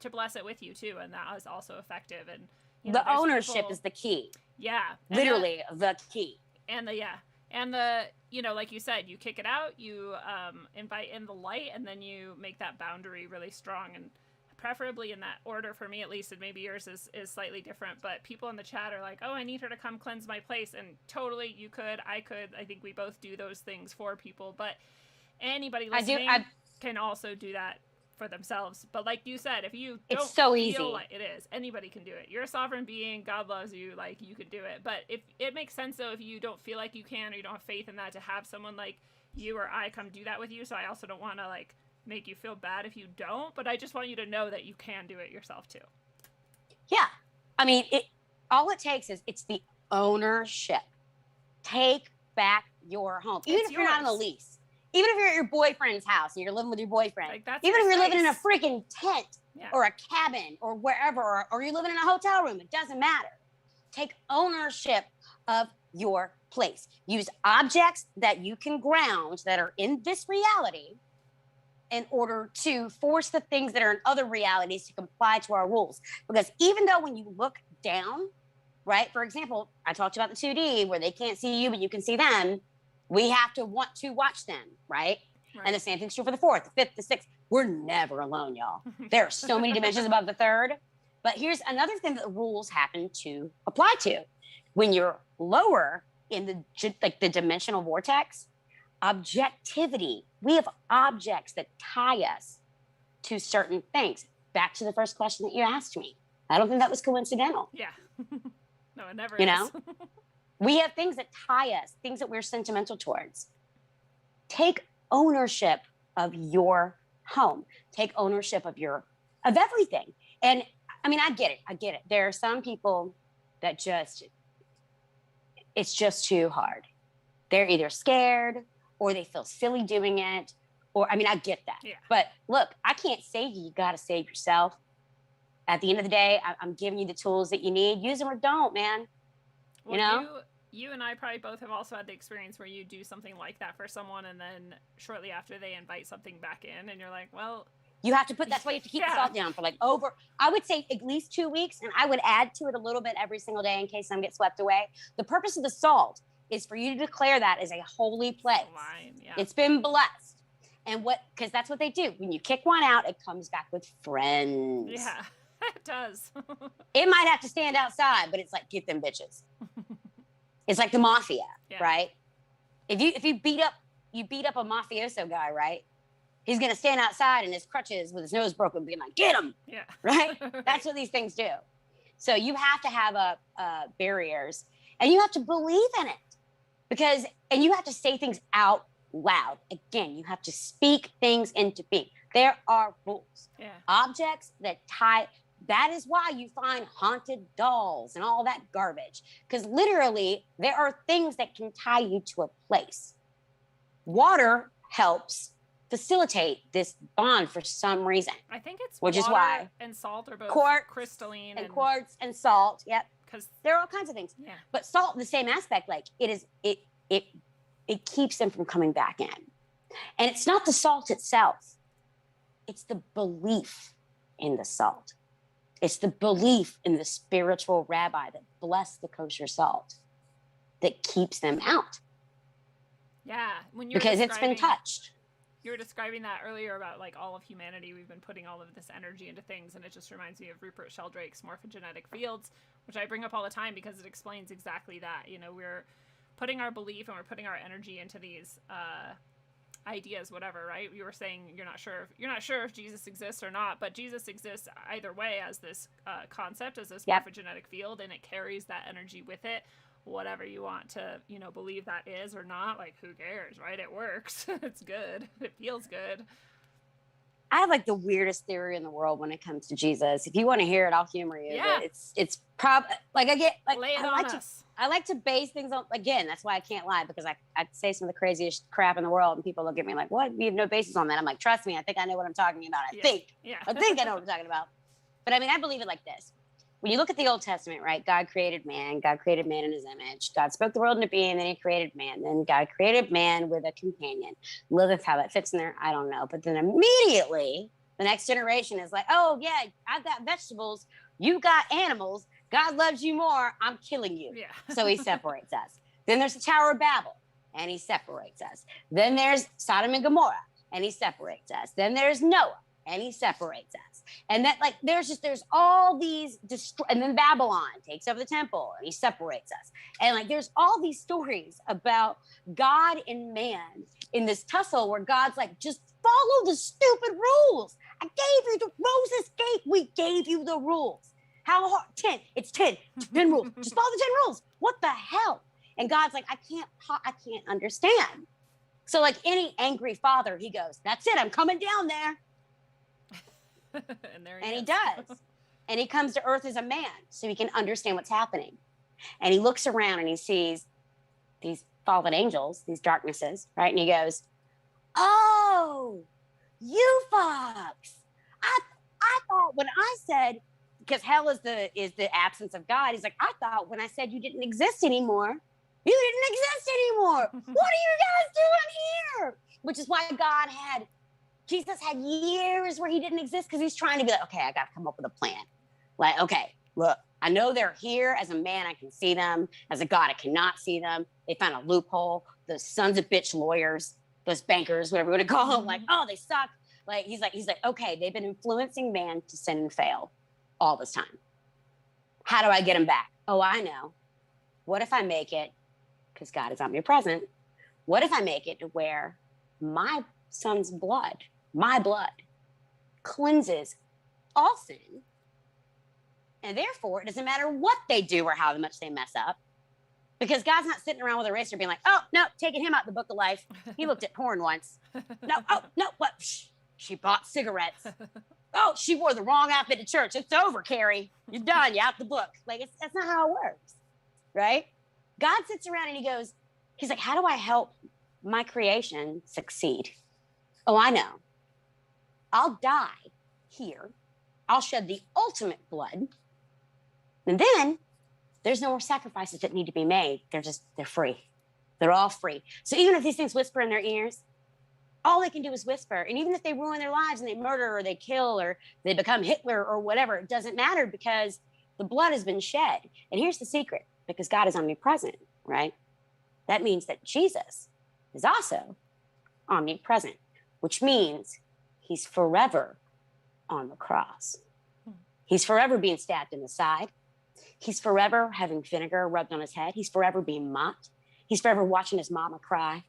to bless it with you too, and that is also effective. And the ownership is the key. Yeah, literally the key. And like you said, you kick it out, you invite in the light, and then you make that boundary really strong, and preferably in that order for me, at least, and maybe yours is slightly different, but people in the chat are like, oh, I need her to come cleanse my place, and totally, you could, I think we both do those things for people, but anybody listening can also do that for themselves. But like you said, if you don't it's so feel easy. Like it is, anybody can do it. You're a sovereign being, God loves you, like, you can do it. But if it makes sense, though, if you don't feel like you can, or you don't have faith in that, to have someone like you or I come do that with you. So I also don't want to like make you feel bad if you don't, but I just want you to know that you can do it yourself too. Yeah, I mean, all it takes is it's the ownership. Take back your home, even if you're not on a lease. Even if you're at your boyfriend's house and you're living with your boyfriend, even if you're living in a freaking tent or a cabin or wherever, or you're living in a hotel room, it doesn't matter. Take ownership of your place. Use objects that you can ground that are in this reality in order to force the things that are in other realities to comply to our rules. Because even though when you look down, right, for example, I talked about the 2D where they can't see you, but you can see them. We have to want to watch them, right? And the same thing's true for the 4th, the 5th, the 6th. We're never alone, y'all. There are so many dimensions above the 3rd. But here's another thing that the rules happen to apply to. When you're lower in the dimensional vortex, objectivity. We have objects that tie us to certain things. Back to the first question that you asked me. I don't think that was coincidental. Yeah. No, it never is. You know? We have things that tie us, things that we're sentimental towards. Take ownership of your home. Take ownership of everything. And I mean, I get it. There are some people that it's just too hard. They're either scared or they feel silly doing it. Or, I mean, I get that. Yeah. But look, I can't save you. You got to save yourself. At the end of the day, I'm giving you the tools that you need. Use them or don't, man. Well, you and I probably both have also had the experience where you do something like that for someone, and then shortly after they invite something back in, and you're like, well, you have to that's why you have to keep the salt down for I would say at least 2 weeks, and I would add to it a little bit every single day in case some get swept away. The purpose of the salt is for you to declare that as a holy place. It's been blessed. And because that's what they do. When you kick one out, it comes back with friends. Yeah, it does. It might have to stand outside, but it's like, get them bitches. It's like the mafia, right? If you beat up a mafioso guy, right? He's gonna stand outside in his crutches with his nose broken, being like, "Get him!" Yeah, right. That's what these things do. So you have to have barriers, and you have to believe in it, and you have to say things out loud. Again, you have to speak things into being. There are rules. Yeah. Objects that tie. That is why you find haunted dolls and all that garbage. Because literally, there are things that can tie you to a place. Water helps facilitate this bond for some reason. I think it's which water is why and salt are both quartz crystalline and quartz and salt. Yep. because there are all kinds of things. Yeah. But salt, the same aspect, like it keeps them from coming back in. And it's not the salt itself. It's the belief in the salt. It's the belief in the spiritual rabbi that blessed the kosher salt that keeps them out. Yeah. When because it's been touched. You were describing that earlier about like all of humanity. We've been putting all of this energy into things, and it just reminds me of Rupert Sheldrake's morphogenetic fields, which I bring up all the time because it explains exactly that. You know, we're putting our belief and we're putting our energy into these ideas, whatever, right? You were saying you're not sure if Jesus exists or not, but Jesus exists either way as this concept, as this morphogenetic field, and it carries that energy with it. Whatever you want to, you know, believe that is or not, like, who cares, right? It works. It's good. It feels good. I have like the weirdest theory in the world when it comes to Jesus. If you want to hear it, I'll humor you. Yeah. It's probably like I get like Lay it on us. I like to base things on, again, that's why I can't lie, because I say some of the craziest crap in the world and people look at me like, what? You have no basis on that. I'm like, trust me, I think I know what I'm talking about. I think I know what I'm talking about. But I mean, I believe it like this. When you look at the Old Testament, right? God created man in his image. God spoke the world into being, then he created man. Then God created man with a companion. Lilith, how that fits in there, I don't know. But then immediately, the next generation is like, oh, yeah, I've got vegetables. You got animals. God loves you more. I'm killing you. Yeah. So he separates us. Then there's the Tower of Babel, and he separates us. Then there's Sodom and Gomorrah, and he separates us. Then there's Noah, and he separates us. And that, like, there's all these, and then Babylon takes over the temple and he separates us. And like, there's all these stories about God and man in this tussle where God's like, just follow the stupid rules. I gave you Moses we gave you the rules. How hard? 10. It's 10 rules. Just follow the 10 rules. What the hell? And God's like, I can't understand. So like any angry father, he goes, that's it. I'm coming down there. and he does. And he comes to earth as a man so he can understand what's happening. And he looks around and he sees these fallen angels, these darknesses, right? And he goes, oh, you fucks. I thought when I said, because hell is the absence of God, he's like, I thought when I said you didn't exist anymore, you didn't exist anymore. What are you guys doing here? Which is why Jesus had years where he didn't exist, because he's trying to be like, okay, I got to come up with a plan. Like, okay, look, I know they're here. As a man, I can see them. As a God, I cannot see them. They found a loophole. Those sons of bitch lawyers, those bankers, whatever you want to call them, like, oh, they suck. Like, he's like, okay, they've been influencing man to sin and fail all this time. How do I get them back? Oh, I know. What if I make it, because God is omnipresent, what if I make it to where my son's blood, my blood, cleanses all sin, and therefore it doesn't matter what they do or how much they mess up, because God's not sitting around with a eraser being like, oh, no, taking him out the book of life. He looked at porn once. No, what? She bought cigarettes. Oh, she wore the wrong outfit to church. It's over, Carrie. You're done. You're out the book. Like, that's not how it works, right? God sits around and he's like, how do I help my creation succeed? Oh, I know. I'll die here. I'll shed the ultimate blood. And then there's no more sacrifices that need to be made. They're free. They're all free. So even if these things whisper in their ears, all they can do is whisper. And even if they ruin their lives and they murder or they kill or they become Hitler or whatever, it doesn't matter, because the blood has been shed. And here's the secret, because God is omnipresent, right? That means that Jesus is also omnipresent, which means he's forever on the cross. He's forever being stabbed in the side. He's forever having vinegar rubbed on his head. He's forever being mocked. He's forever watching his mama cry.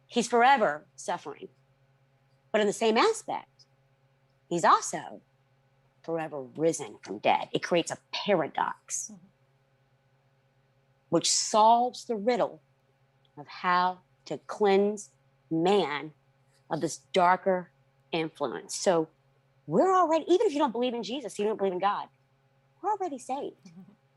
He's forever suffering. But in the same aspect, he's also forever risen from dead. It creates a paradox, which solves the riddle of how to cleanse man of this darker influence. So we're already, even if you don't believe in Jesus, you don't believe in God, we're already saved.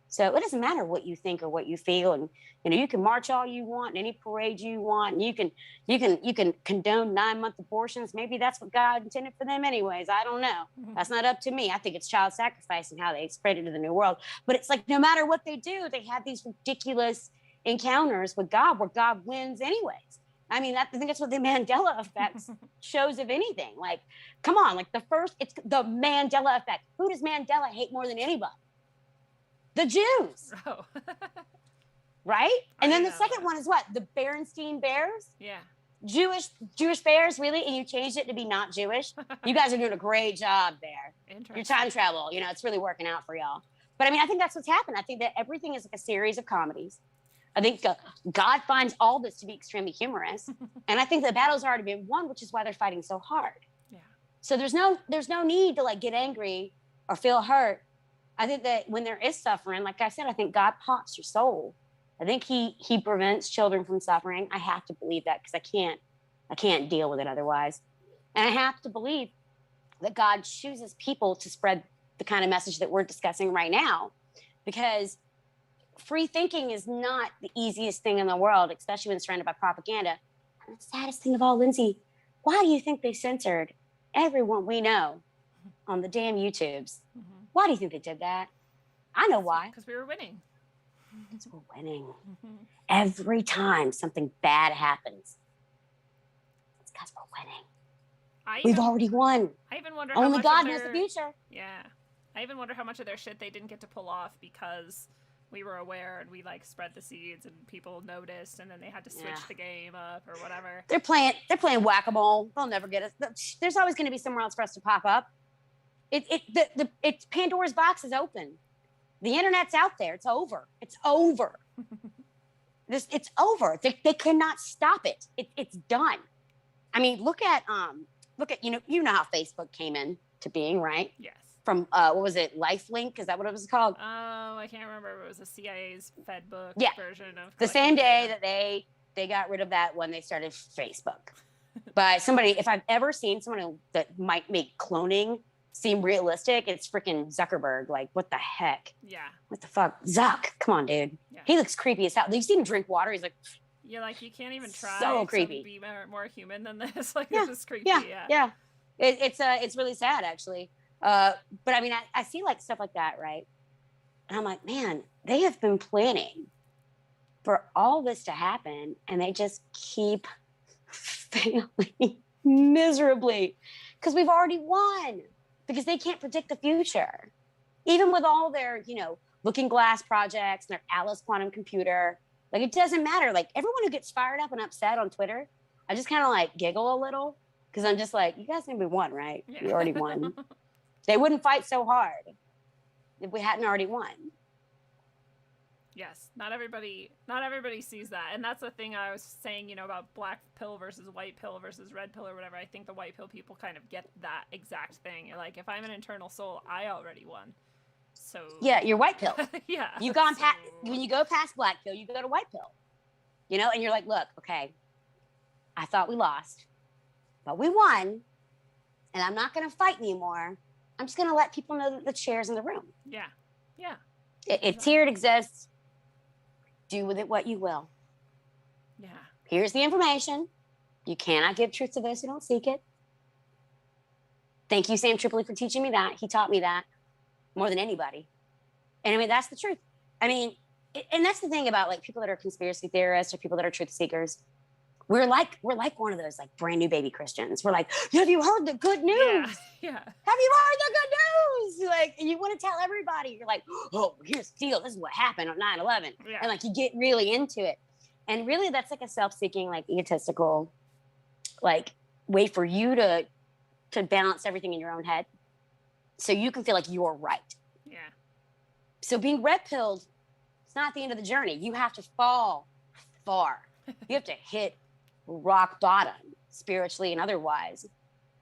So it doesn't matter what you think or what you feel, and you can march all you want, any parade you want, and you can condone 9-month abortions. Maybe that's what God intended for them, anyways. I don't know. That's not up to me. I think it's child sacrifice and how they spread it to the new world. But it's like no matter what they do, they have these ridiculous encounters with God where God wins, anyways. I mean, I think that's what the Mandela effect shows, if anything. Like, come on, like it's the Mandela effect. Who does Mandela hate more than anybody? The Jews. Oh. Right? And then the second one is what? The Berenstein Bears? Yeah. Jewish bears, really? And you changed it to be not Jewish? You guys are doing a great job there. Your time travel, it's really working out for y'all. But I mean, I think that's what's happened. I think that everything is like a series of comedies. I think God finds all this to be extremely humorous. And I think the battle's already been won, which is why they're fighting so hard. Yeah. So there's no need to like get angry or feel hurt. I think that when there is suffering, like I said, I think God pops your soul. I think he prevents children from suffering. I have to believe that because I can't deal with it otherwise. And I have to believe that God chooses people to spread the kind of message that we're discussing right now, because free thinking is not the easiest thing in the world, especially when surrounded by propaganda. And the saddest thing of all, Lindsay, why do you think they censored everyone we know on the damn YouTubes? Mm-hmm. Why do you think they did that? I know why. Because we were winning. Because we're winning. Mm-hmm. Every time something bad happens, it's because we're winning. We've already won. I even wonder Only how much God knows the future. Yeah. I even wonder how much of their shit they didn't get to pull off because we were aware and we like spread the seeds and people noticed, and then they had to switch the game up or whatever. They're playing whack-a-mole. They'll never get us. There's always going to be somewhere else for us to pop up. It's Pandora's box is open. The internet's out there. It's over. It's over. It's over. They cannot stop it. It's done. I mean, look at you know how Facebook came into being, right? Yes. From what was it, Lifelink? Is that what it was called? Oh, I can't remember. It was the CIA's Fedbook version of the same day that they got rid of that when they started Facebook. But somebody, if I've ever seen someone that might make cloning seem realistic, it's freaking Zuckerberg. Like, what the heck? Yeah. What the fuck? Zuck, come on, dude. Yeah. He looks creepy as hell. You see him drink water, he's like... You're like, you can't even try so creepy. To be more human than this. Like, this is creepy. Yeah. It's really sad, actually. But I mean, I see like stuff like that, right? And I'm like, man, they have been planning for all this to happen, and they just keep failing miserably because we've already won. Because they can't predict the future. Even with all their, Looking Glass projects and their Alice quantum computer, like it doesn't matter. Like everyone who gets fired up and upset on Twitter, I just kind of like giggle a little because I'm just like, you guys know we won, right? Yeah. We already won. They wouldn't fight so hard if we hadn't already won. Yes, not everybody sees that. And that's the thing I was saying, about black pill versus white pill versus red pill or whatever. I think the white pill people kind of get that exact thing. You're like, if I'm an internal soul, I already won. So yeah, you're white pill. Yeah. You've gone past, when you go past black pill, you go to white pill. And you're like, look, okay, I thought we lost, but we won, and I'm not going to fight anymore. I'm just going to let people know that the chair's in the room. Yeah. Yeah. It's here, it exists. Do with it what you will. Yeah. Here's the information. You cannot give truth to those who don't seek it. Thank you, Sam Tripoli, for teaching me that. He taught me that more than anybody. And I mean, that's the truth. I mean, and that's the thing about like people that are conspiracy theorists or people that are truth seekers. We're like one of those like brand new baby Christians. We're like, have you heard the good news? Yeah. Have you heard the good news? Like, and you want to tell everybody. You're like, oh, here's the deal. This is what happened on 9/11. Yeah. And like you get really into it. And really that's like a self-seeking, like egotistical, like way for you to balance everything in your own head. So you can feel like you're right. Yeah. So being red-pilled, it's not the end of the journey. You have to fall far. You have to hit rock bottom, spiritually and otherwise,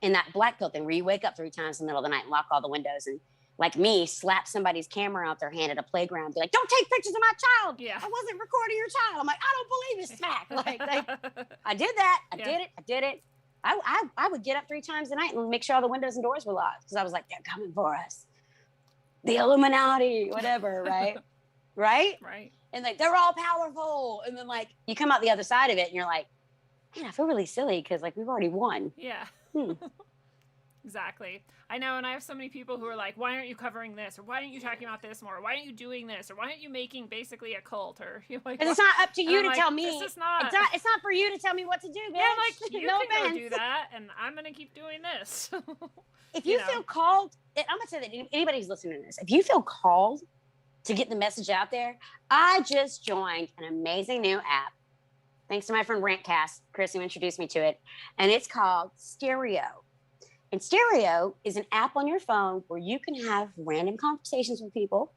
in that black pill thing where you wake up 3 times in the middle of the night and lock all the windows and, like me, slap somebody's camera out their hand at a playground, be like, don't take pictures of my child. Yeah. I wasn't recording your child. I'm like, I don't believe you, smack. Like I did that. I did it. I would get up 3 times a night and make sure all the windows and doors were locked because I was like, they're coming for us. The Illuminati, whatever, right? right? Right. And like, they're all powerful. And then like, you come out the other side of it and you're like, man, I feel really silly because like we've already won. Yeah. Hmm. Exactly. I know, and I have so many people who are like, why aren't you covering this? Or why aren't you talking about this more? Or why aren't you doing this? Or why aren't you making basically a cult? Or you're like, Because it's not up to you to like, tell me. This is not. It's not for you to tell me what to do, bitch. Yeah, I'm like, you no can offense. go do that, and I'm going to keep doing this. If you feel called, I'm going to say that anybody who's listening to this, if you feel called to get the message out there, I just joined an amazing new app. Thanks to my friend Rantcast, Chris, who introduced me to it. And it's called Stereo. And Stereo is an app on your phone where you can have random conversations with people,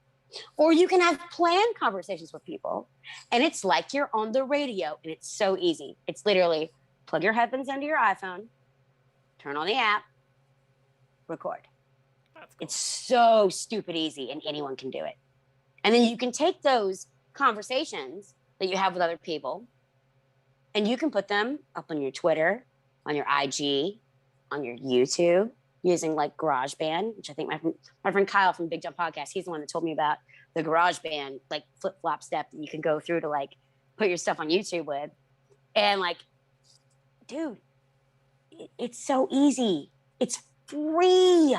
or you can have planned conversations with people. And it's like you're on the radio, and it's so easy. It's literally plug your headphones into your iPhone, turn on the app, record. That's cool. It's so stupid easy, and anyone can do it. And then you can take those conversations that you have with other people, and you can put them up on your Twitter, on your IG, on your YouTube, using like GarageBand, which I think my friend Kyle from Big Jump Podcast, he's the one that told me about the GarageBand like flip-flop step that you can go through to like put your stuff on YouTube with. And like, dude, it's so easy. It's free.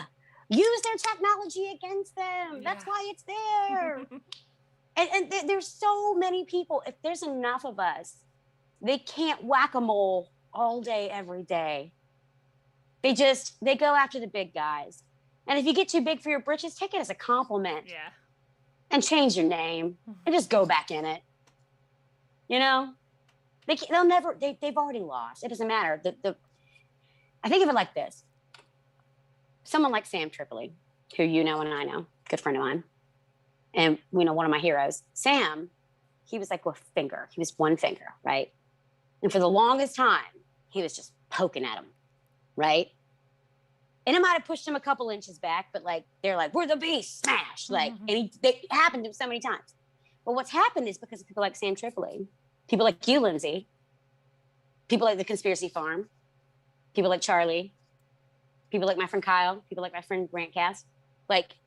Use their technology against them. Yeah. That's why it's there. and there's so many people. If there's enough of us, they can't whack-a-mole all day, every day. They go after the big guys. And if you get too big for your britches, take it as a compliment. Yeah. And change your name and just go back in it. You know, they've already lost. It doesn't matter. I think of it like this. Someone like Sam Tripoli, who you know and I know, good friend of mine, and we know one of my heroes. Sam, he was like a finger. He was one finger, right? And for the longest time, he was just poking at him, right? And it might have pushed him a couple inches back, but like they're like, we're the beast, smash, like, and it happened to him so many times. But what's happened is because of people like Sam Tripoli, people like you, Lindsay, people like the Conspiracy Farm, people like Charlie, people like my friend Kyle, people like my friend Grantcast, like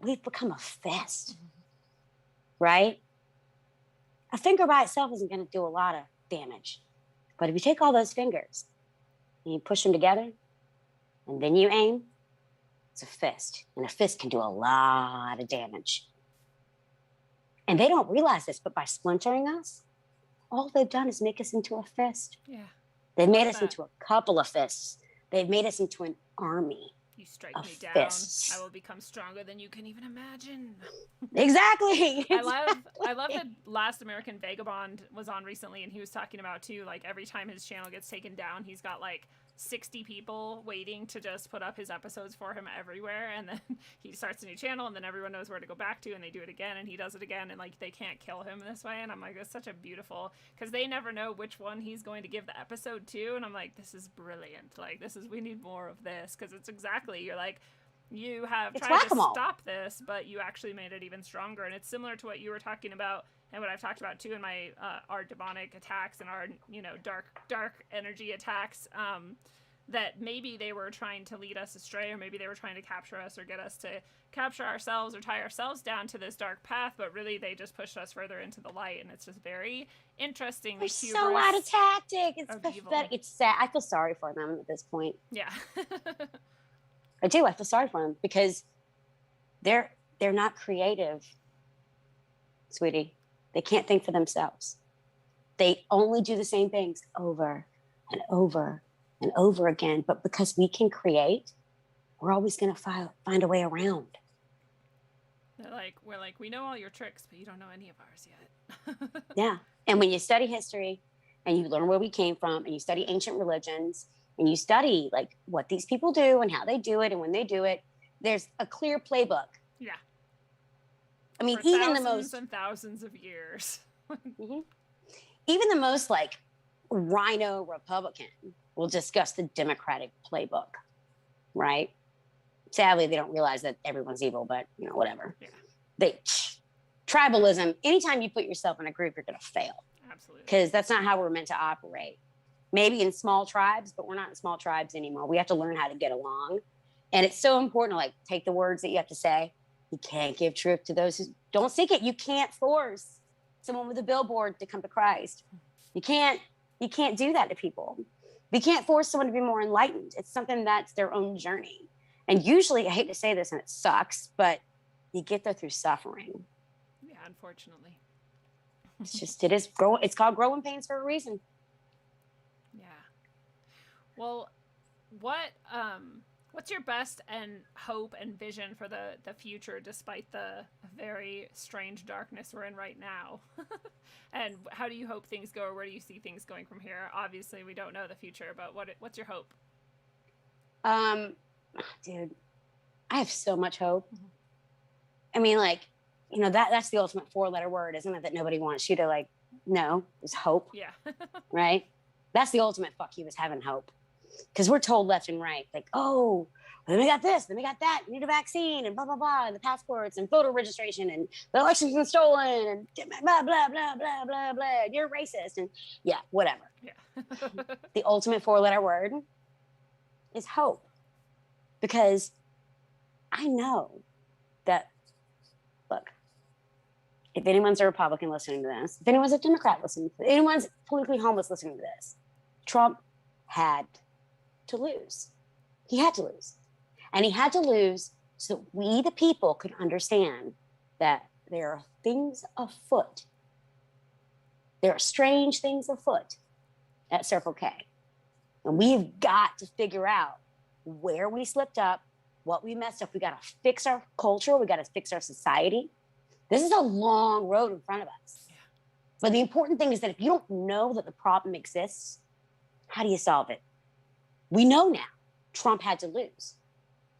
we've become a fist, right? A finger by itself isn't going to do a lot of damage, but if you take all those fingers and you push them together, and then you aim, it's a fist. And a fist can do a lot of damage. And they don't realize this, but by splintering us, all they've done is make us into a fist. Yeah. They've made us into a couple of fists. They've made us into an army. You strike me down, fists. I will become stronger than you can even imagine. Exactly. I love that Last American Vagabond was on recently, and he was talking about too, like every time his channel gets taken down, he's got like 60 people waiting to just put up his episodes for him everywhere, and then he starts a new channel, and then everyone knows where to go back to, and they do it again, and he does it again, and like they can't kill him this way. And I'm like, it's such a beautiful, because they never know which one he's going to give the episode to, and I'm like, this is brilliant. Like, we need more of this, because it's exactly, you're like, you have tried to stop this, but you actually made it even stronger. And it's similar to what you were talking about, and what I've talked about too in my our demonic attacks and our, you know, dark energy attacks, that maybe they were trying to lead us astray, or maybe they were trying to capture us or get us to capture ourselves or tie ourselves down to this dark path, but really they just pushed us further into the light. And it's just very interesting. They're so out of tactic. It's pathetic. It's sad. I feel sorry for them at this point. Yeah. I do. I feel sorry for them because they're not creative, sweetie. They can't think for themselves. They only do the same things over and over and over again. But because we can create, we're always going to find a way around. We're like, we know all your tricks, but you don't know any of ours yet. Yeah. And when you study history and you learn where we came from, and you study ancient religions, and you study like what these people do and how they do it and when they do it, there's a clear playbook. Yeah. I mean, for even the thousands most and thousands of years. mm-hmm. Even the most like rhino Republican will discuss the Democratic playbook, right? Sadly, they don't realize that everyone's evil, but you know, whatever. Yeah. Tribalism, anytime you put yourself in a group, you're going to fail. Absolutely. Because that's not how we're meant to operate. Maybe in small tribes, but we're not in small tribes anymore. We have to learn how to get along. And it's so important to like take the words that you have to say You can't give truth to those who don't seek it. You can't force someone with a billboard to come to Christ. You can't do that to people. You can't force someone to be more enlightened. It's something that's their own journey. And usually, I hate to say this and it sucks, but you get there through suffering. Yeah, unfortunately. It's called growing pains for a reason. Yeah. Well, what's your best and hope and vision for the future, despite the very strange darkness we're in right now? And how do you hope things go, or where do you see things going from here? Obviously, we don't know the future, but what's your hope? Dude, I have so much hope. Mm-hmm. I mean, like, you know, that's the ultimate 4-letter word, isn't it? That nobody wants you to like know is hope. Yeah. Right? That's the ultimate fuck you, is having hope. Because we're told left and right, like, oh, then we got this, then we got that, you need a vaccine, and blah, blah, blah, and the passports, and voter registration, and the election's been stolen, and blah, blah, blah, blah, blah, blah, you're racist, and yeah, whatever. Yeah. The ultimate 4-letter word is hope. Because I know that, look, if anyone's a Republican listening to this, if anyone's a Democrat listening to this, if anyone's politically homeless listening to this, Trump had to lose. He had to lose. And he had to lose so that we, the people, could understand that there are things afoot. There are strange things afoot at Circle K. And we've got to figure out where we slipped up, what we messed up. We got to fix our culture. We got to fix our society. This is a long road in front of us. Yeah. But the important thing is that if you don't know that the problem exists, how do you solve it? We know now Trump had to lose.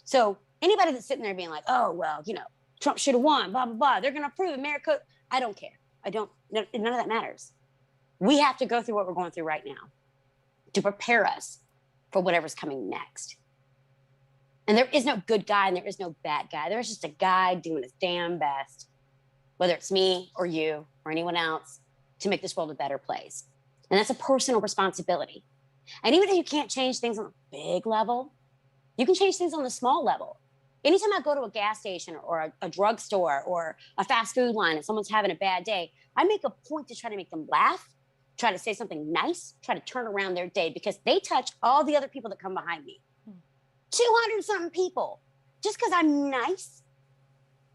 So anybody that's sitting there being like, oh, well, you know, Trump should have won, blah, blah, blah. They're going to approve America. I don't care. None of that matters. We have to go through what we're going through right now to prepare us for whatever's coming next. And there is no good guy and there is no bad guy. There's just a guy doing his damn best, whether it's me or you or anyone else, to make this world a better place. And that's a personal responsibility. And even if you can't change things on a big level, you can change things on the small level. Anytime I go to a gas station or a drugstore or a fast food line and someone's having a bad day, I make a point to try to make them laugh, try to say something nice, try to turn around their day, because they touch all the other people that come behind me. 200-something people. Just because I'm nice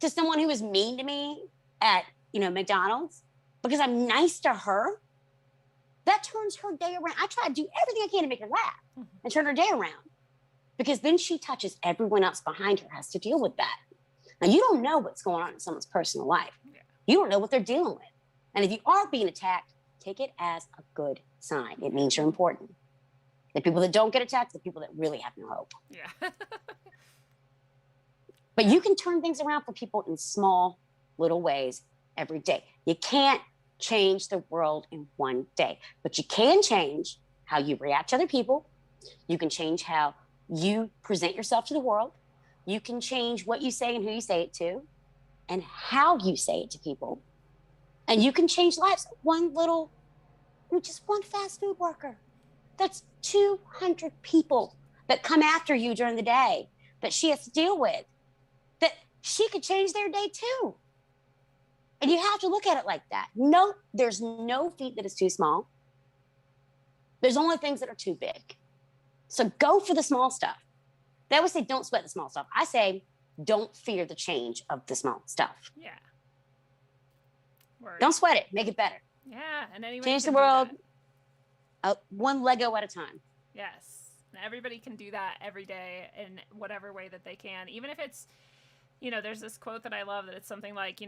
to someone who was mean to me at, McDonald's, because I'm nice to her, that turns her day around. I try to do everything I can to make her laugh and turn her day around, because then she touches everyone else behind her, has to deal with that. And you don't know what's going on in someone's personal life. Yeah. You don't know what they're dealing with. And if you are being attacked, take it as a good sign. It means you're important. The people that don't get attacked, the people that really have no hope. Yeah. But you can turn things around for people in small, little ways every day. You can't change the world in one day, but you can change how you react to other people. You can change how you present yourself to the world. You can change what you say and who you say it to and how you say it to people. And you can change lives. Just one fast food worker. That's 200 people that come after you during the day that she has to deal with, that she could change their day too. And you have to look at it like that. No, there's no feat that is too small. There's only things that are too big. So go for the small stuff. They always say, don't sweat the small stuff. I say, don't fear the change of the small stuff. Yeah. Word. Don't sweat it. Make it better. Yeah. And anyone change the world one Lego at a time. Yes. And everybody can do that every day in whatever way that they can. Even if it's, there's this quote that I love that it's something like,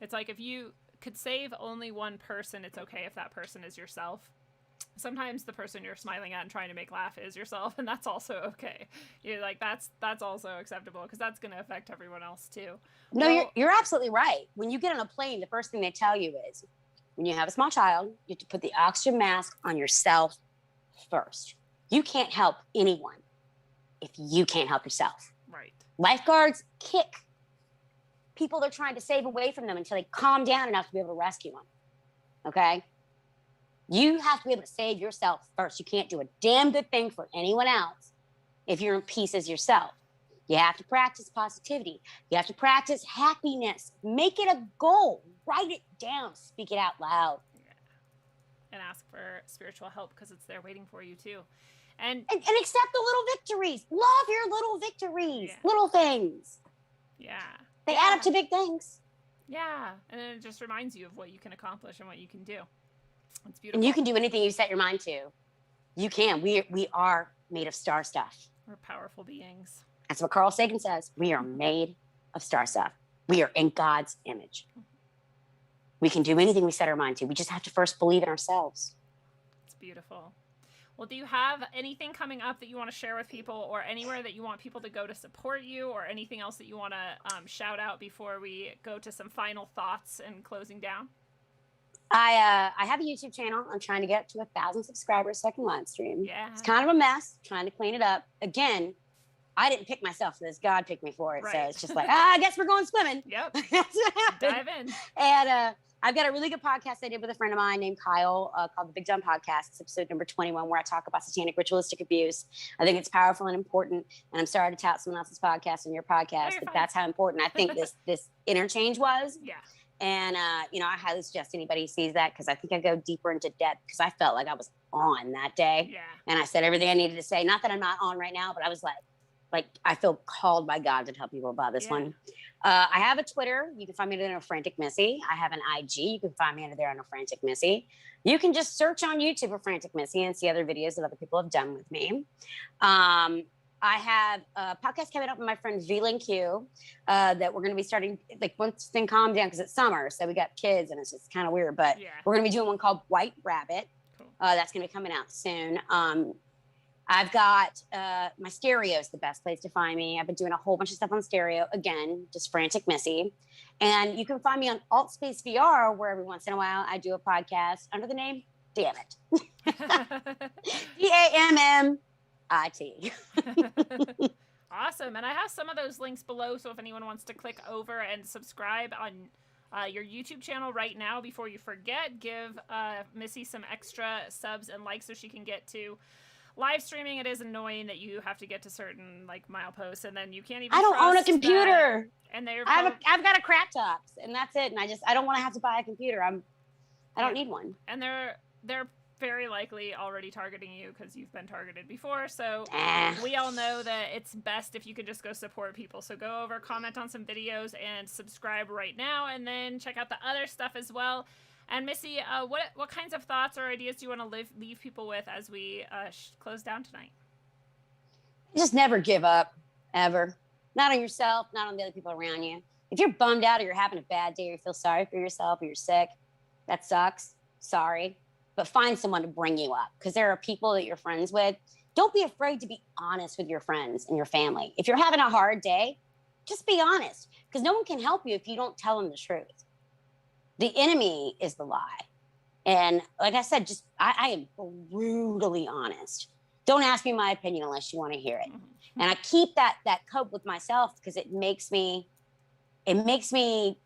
it's like if you could save only one person, it's okay if that person is yourself. Sometimes the person you're smiling at and trying to make laugh is yourself, and that's also okay. You're like, that's also acceptable, because that's going to affect everyone else too. No, you're absolutely right. When you get on a plane, the first thing they tell you is, when you have a small child, you have to put the oxygen mask on yourself first. You can't help anyone if you can't help yourself. Right. Lifeguards kick people they're trying to save away from them until they calm down enough to be able to rescue them. Okay? You have to be able to save yourself first. You can't do a damn good thing for anyone else if you're in pieces yourself. You have to practice positivity. You have to practice happiness. Make it a goal. Write it down. Speak it out loud. Yeah. And ask for spiritual help because it's there waiting for you too. And accept the little victories. Love your little victories. Yeah. Little things. Yeah. They add up to big things. Yeah. And then it just reminds you of what you can accomplish and what you can do. It's beautiful. And you can do anything you set your mind to. You can. We are made of star stuff. We're powerful beings. That's what Carl Sagan says. We are made of star stuff. We are in God's image. We can do anything we set our mind to. We just have to first believe in ourselves. It's beautiful. Well, do you have anything coming up that you want to share with people, or anywhere that you want people to go to support you, or anything else that you want to shout out before we go to some final thoughts and closing down? I have a YouTube channel. I'm trying to get to 1,000 subscribers so I can live stream. Yeah. It's kind of a mess. Trying to clean it up. Again, I didn't pick myself for this. God picked me for it. Right. So it's just like, I guess we're going swimming. Yep. That's what happened. Dive in. And I've got a really good podcast I did with a friend of mine named Kyle called The Big Dumb Podcast. It's episode number 21, where I talk about satanic ritualistic abuse. I think it's powerful and important. And I'm sorry to tout someone else's podcast and your podcast, but that's how important I think this interchange was. Yeah. And, I highly suggest anybody sees that, because I think I go deeper into depth, because I felt like I was on that day. Yeah. And I said everything I needed to say. Not that I'm not on right now, but I was like I feel called by God to tell people about this one. I have a Twitter. You can find me under FranticMissy. I have an IG. You can find me under there under FranticMissy. You can just search on YouTube for FranticMissy and see other videos that other people have done with me. I have a podcast coming up with my friend VLink Q that we're going to be starting, like, once things calm down, because it's summer, so we got kids and it's just kind of weird, but we're going to be doing one called White Rabbit. Cool. That's going to be coming out soon. I've got my stereo is the best place to find me. I've been doing a whole bunch of stuff on stereo. Again, just FranticMissy. And you can find me on Altspace VR, where every once in a while I do a podcast under the name Damn It. DAMMIT. Awesome. And I have some of those links below, so if anyone wants to click over and subscribe on your YouTube channel right now before you forget, give Missy some extra subs and likes so she can get to live streaming. It is annoying that you have to get to certain mileposts, and then you can't even. I don't own a computer, and I've got a crack tops, and that's it. And I don't want to have to buy a computer. I don't need one. And they're very likely already targeting you because you've been targeted before. So we all know that it's best if you can just go support people. So go over, comment on some videos, and subscribe right now, and then check out the other stuff as well. And Missy, what kinds of thoughts or ideas do you want to leave people with as we close down tonight? Just never give up, ever. Not on yourself, not on the other people around you. If you're bummed out, or you're having a bad day, or you feel sorry for yourself, or you're sick, that sucks. Sorry. But find someone to bring you up, because there are people that you're friends with. Don't be afraid to be honest with your friends and your family. If you're having a hard day, just be honest, because no one can help you if you don't tell them the truth. The enemy is the lie. And like I said, I am brutally honest. Don't ask me my opinion unless you want to hear it. Mm-hmm. And I keep that cope with myself, because it makes everything that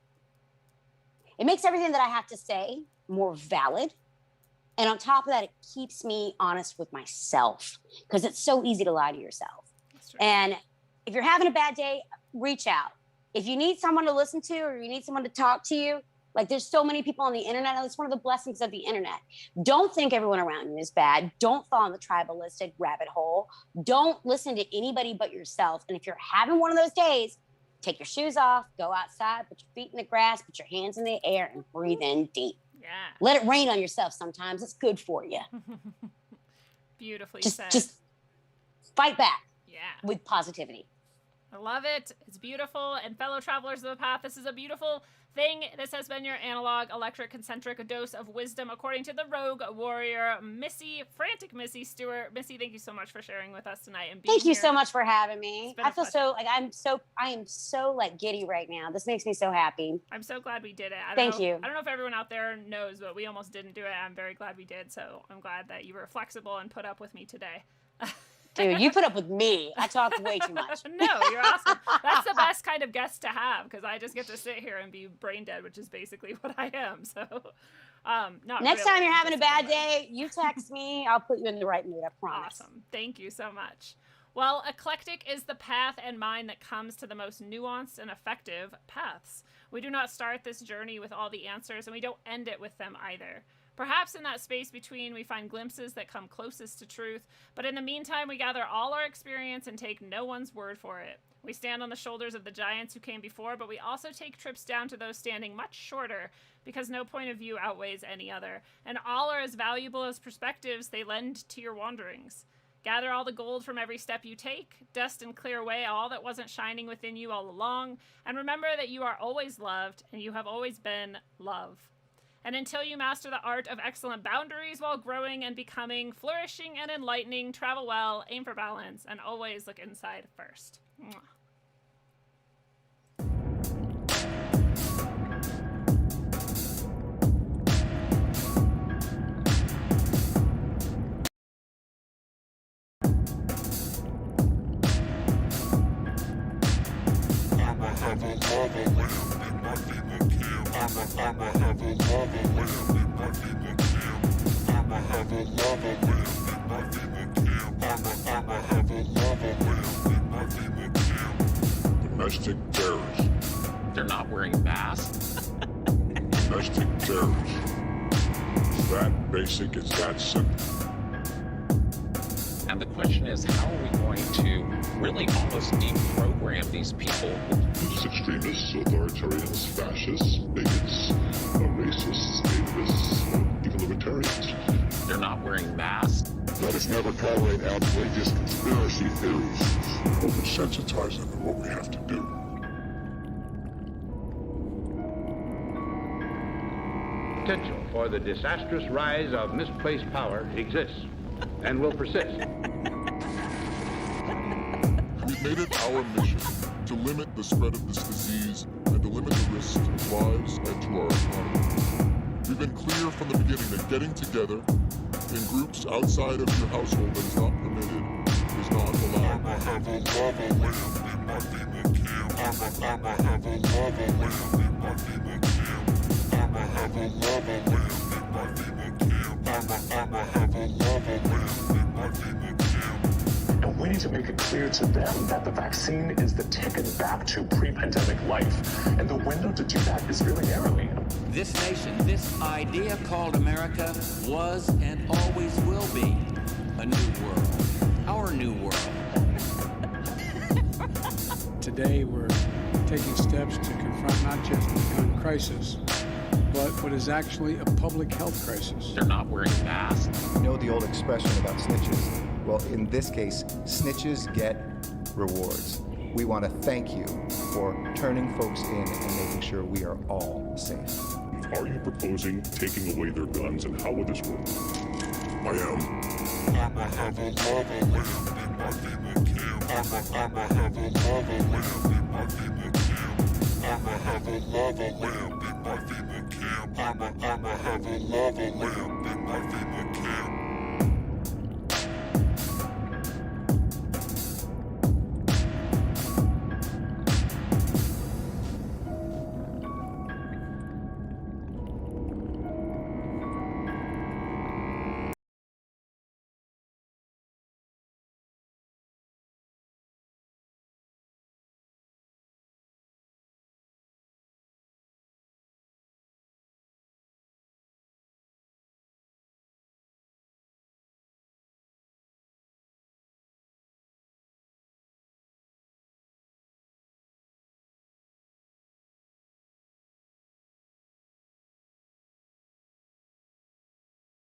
I have to say more valid. And on top of that, it keeps me honest with myself, because it's so easy to lie to yourself. And if you're having a bad day, reach out. If you need someone to listen to, or you need someone to talk to you, like, there's so many people on the internet. That's one of the blessings of the internet. Don't think everyone around you is bad. Don't fall in the tribalistic rabbit hole. Don't listen to anybody but yourself. And if you're having one of those days, take your shoes off, go outside, put your feet in the grass, put your hands in the air, and breathe in deep. Yeah. Let it rain on yourself sometimes. It's good for you. Beautifully said. Just fight back. Yeah. With positivity. I love it. It's beautiful. And fellow travelers of the path, this is a beautiful thing. This has been your analog, electric, concentric dose of wisdom, according to the rogue warrior, Missy, FranticMissy Stewart. Missy, thank you so much for sharing with us tonight and being Thank you here. so much for having me. I feel pleasure. I am so giddy right now. This makes me so happy. I'm so glad we did it. Thank you. I don't know if everyone out there knows, but we almost didn't do it. I'm very glad we did. So I'm glad that you were flexible and put up with me today. Dude, you put up with me. I talk way too much. No, you're awesome. That's the best kind of guest to have, because I just get to sit here and be brain dead, which is basically what I am. So, next time you're having a bad day, you text me. I'll put you in the right mood. I promise. Awesome. Thank you so much. Well, eclectic is the path and mind that comes to the most nuanced and effective paths. We do not start this journey with all the answers, and we don't end it with them either. Perhaps in that space between, we find glimpses that come closest to truth, but in the meantime, we gather all our experience and take no one's word for it. We stand on the shoulders of the giants who came before, but we also take trips down to those standing much shorter, because no point of view outweighs any other, and all are as valuable as perspectives they lend to your wanderings. Gather all the gold from every step you take, dust and clear away all that wasn't shining within you all along, and remember that you are always loved, and you have always been love. And until you master the art of excellent boundaries while growing and becoming, flourishing and enlightening, travel well, aim for balance, and always look inside first. Mwah. Domestic terrorists. They're not wearing masks. Domestic terrorists. It's that basic, it's that simple. And the question is, how are we going to really almost deprogram these people? These extremists, authoritarians, fascists, bigots, racists, nativists, even libertarians. They're not wearing masks. Let us never tolerate outrageous conspiracy theories. Oversensitize them to what we have to do. Potential for the disastrous rise of misplaced power exists and will persist. We've made it our mission to limit the spread of this disease and to limit the risks to lives and to our economy. We've been clear from the beginning that getting together in groups outside of your household that is not permitted is not And we need to make it clear to them that the vaccine is the ticket back to pre-pandemic life. And the window to do that is really narrowing. This nation, this idea called America, was and always will be a new world. Our new world. Today we're taking steps to confront not just the gun crisis, but what is actually a public health crisis. They're not wearing masks. You know the old expression about snitches? Well, in this case, snitches get rewards. We want to thank you for turning folks in and making sure we are all safe. Are you proposing taking away their guns, and how would this work? I am.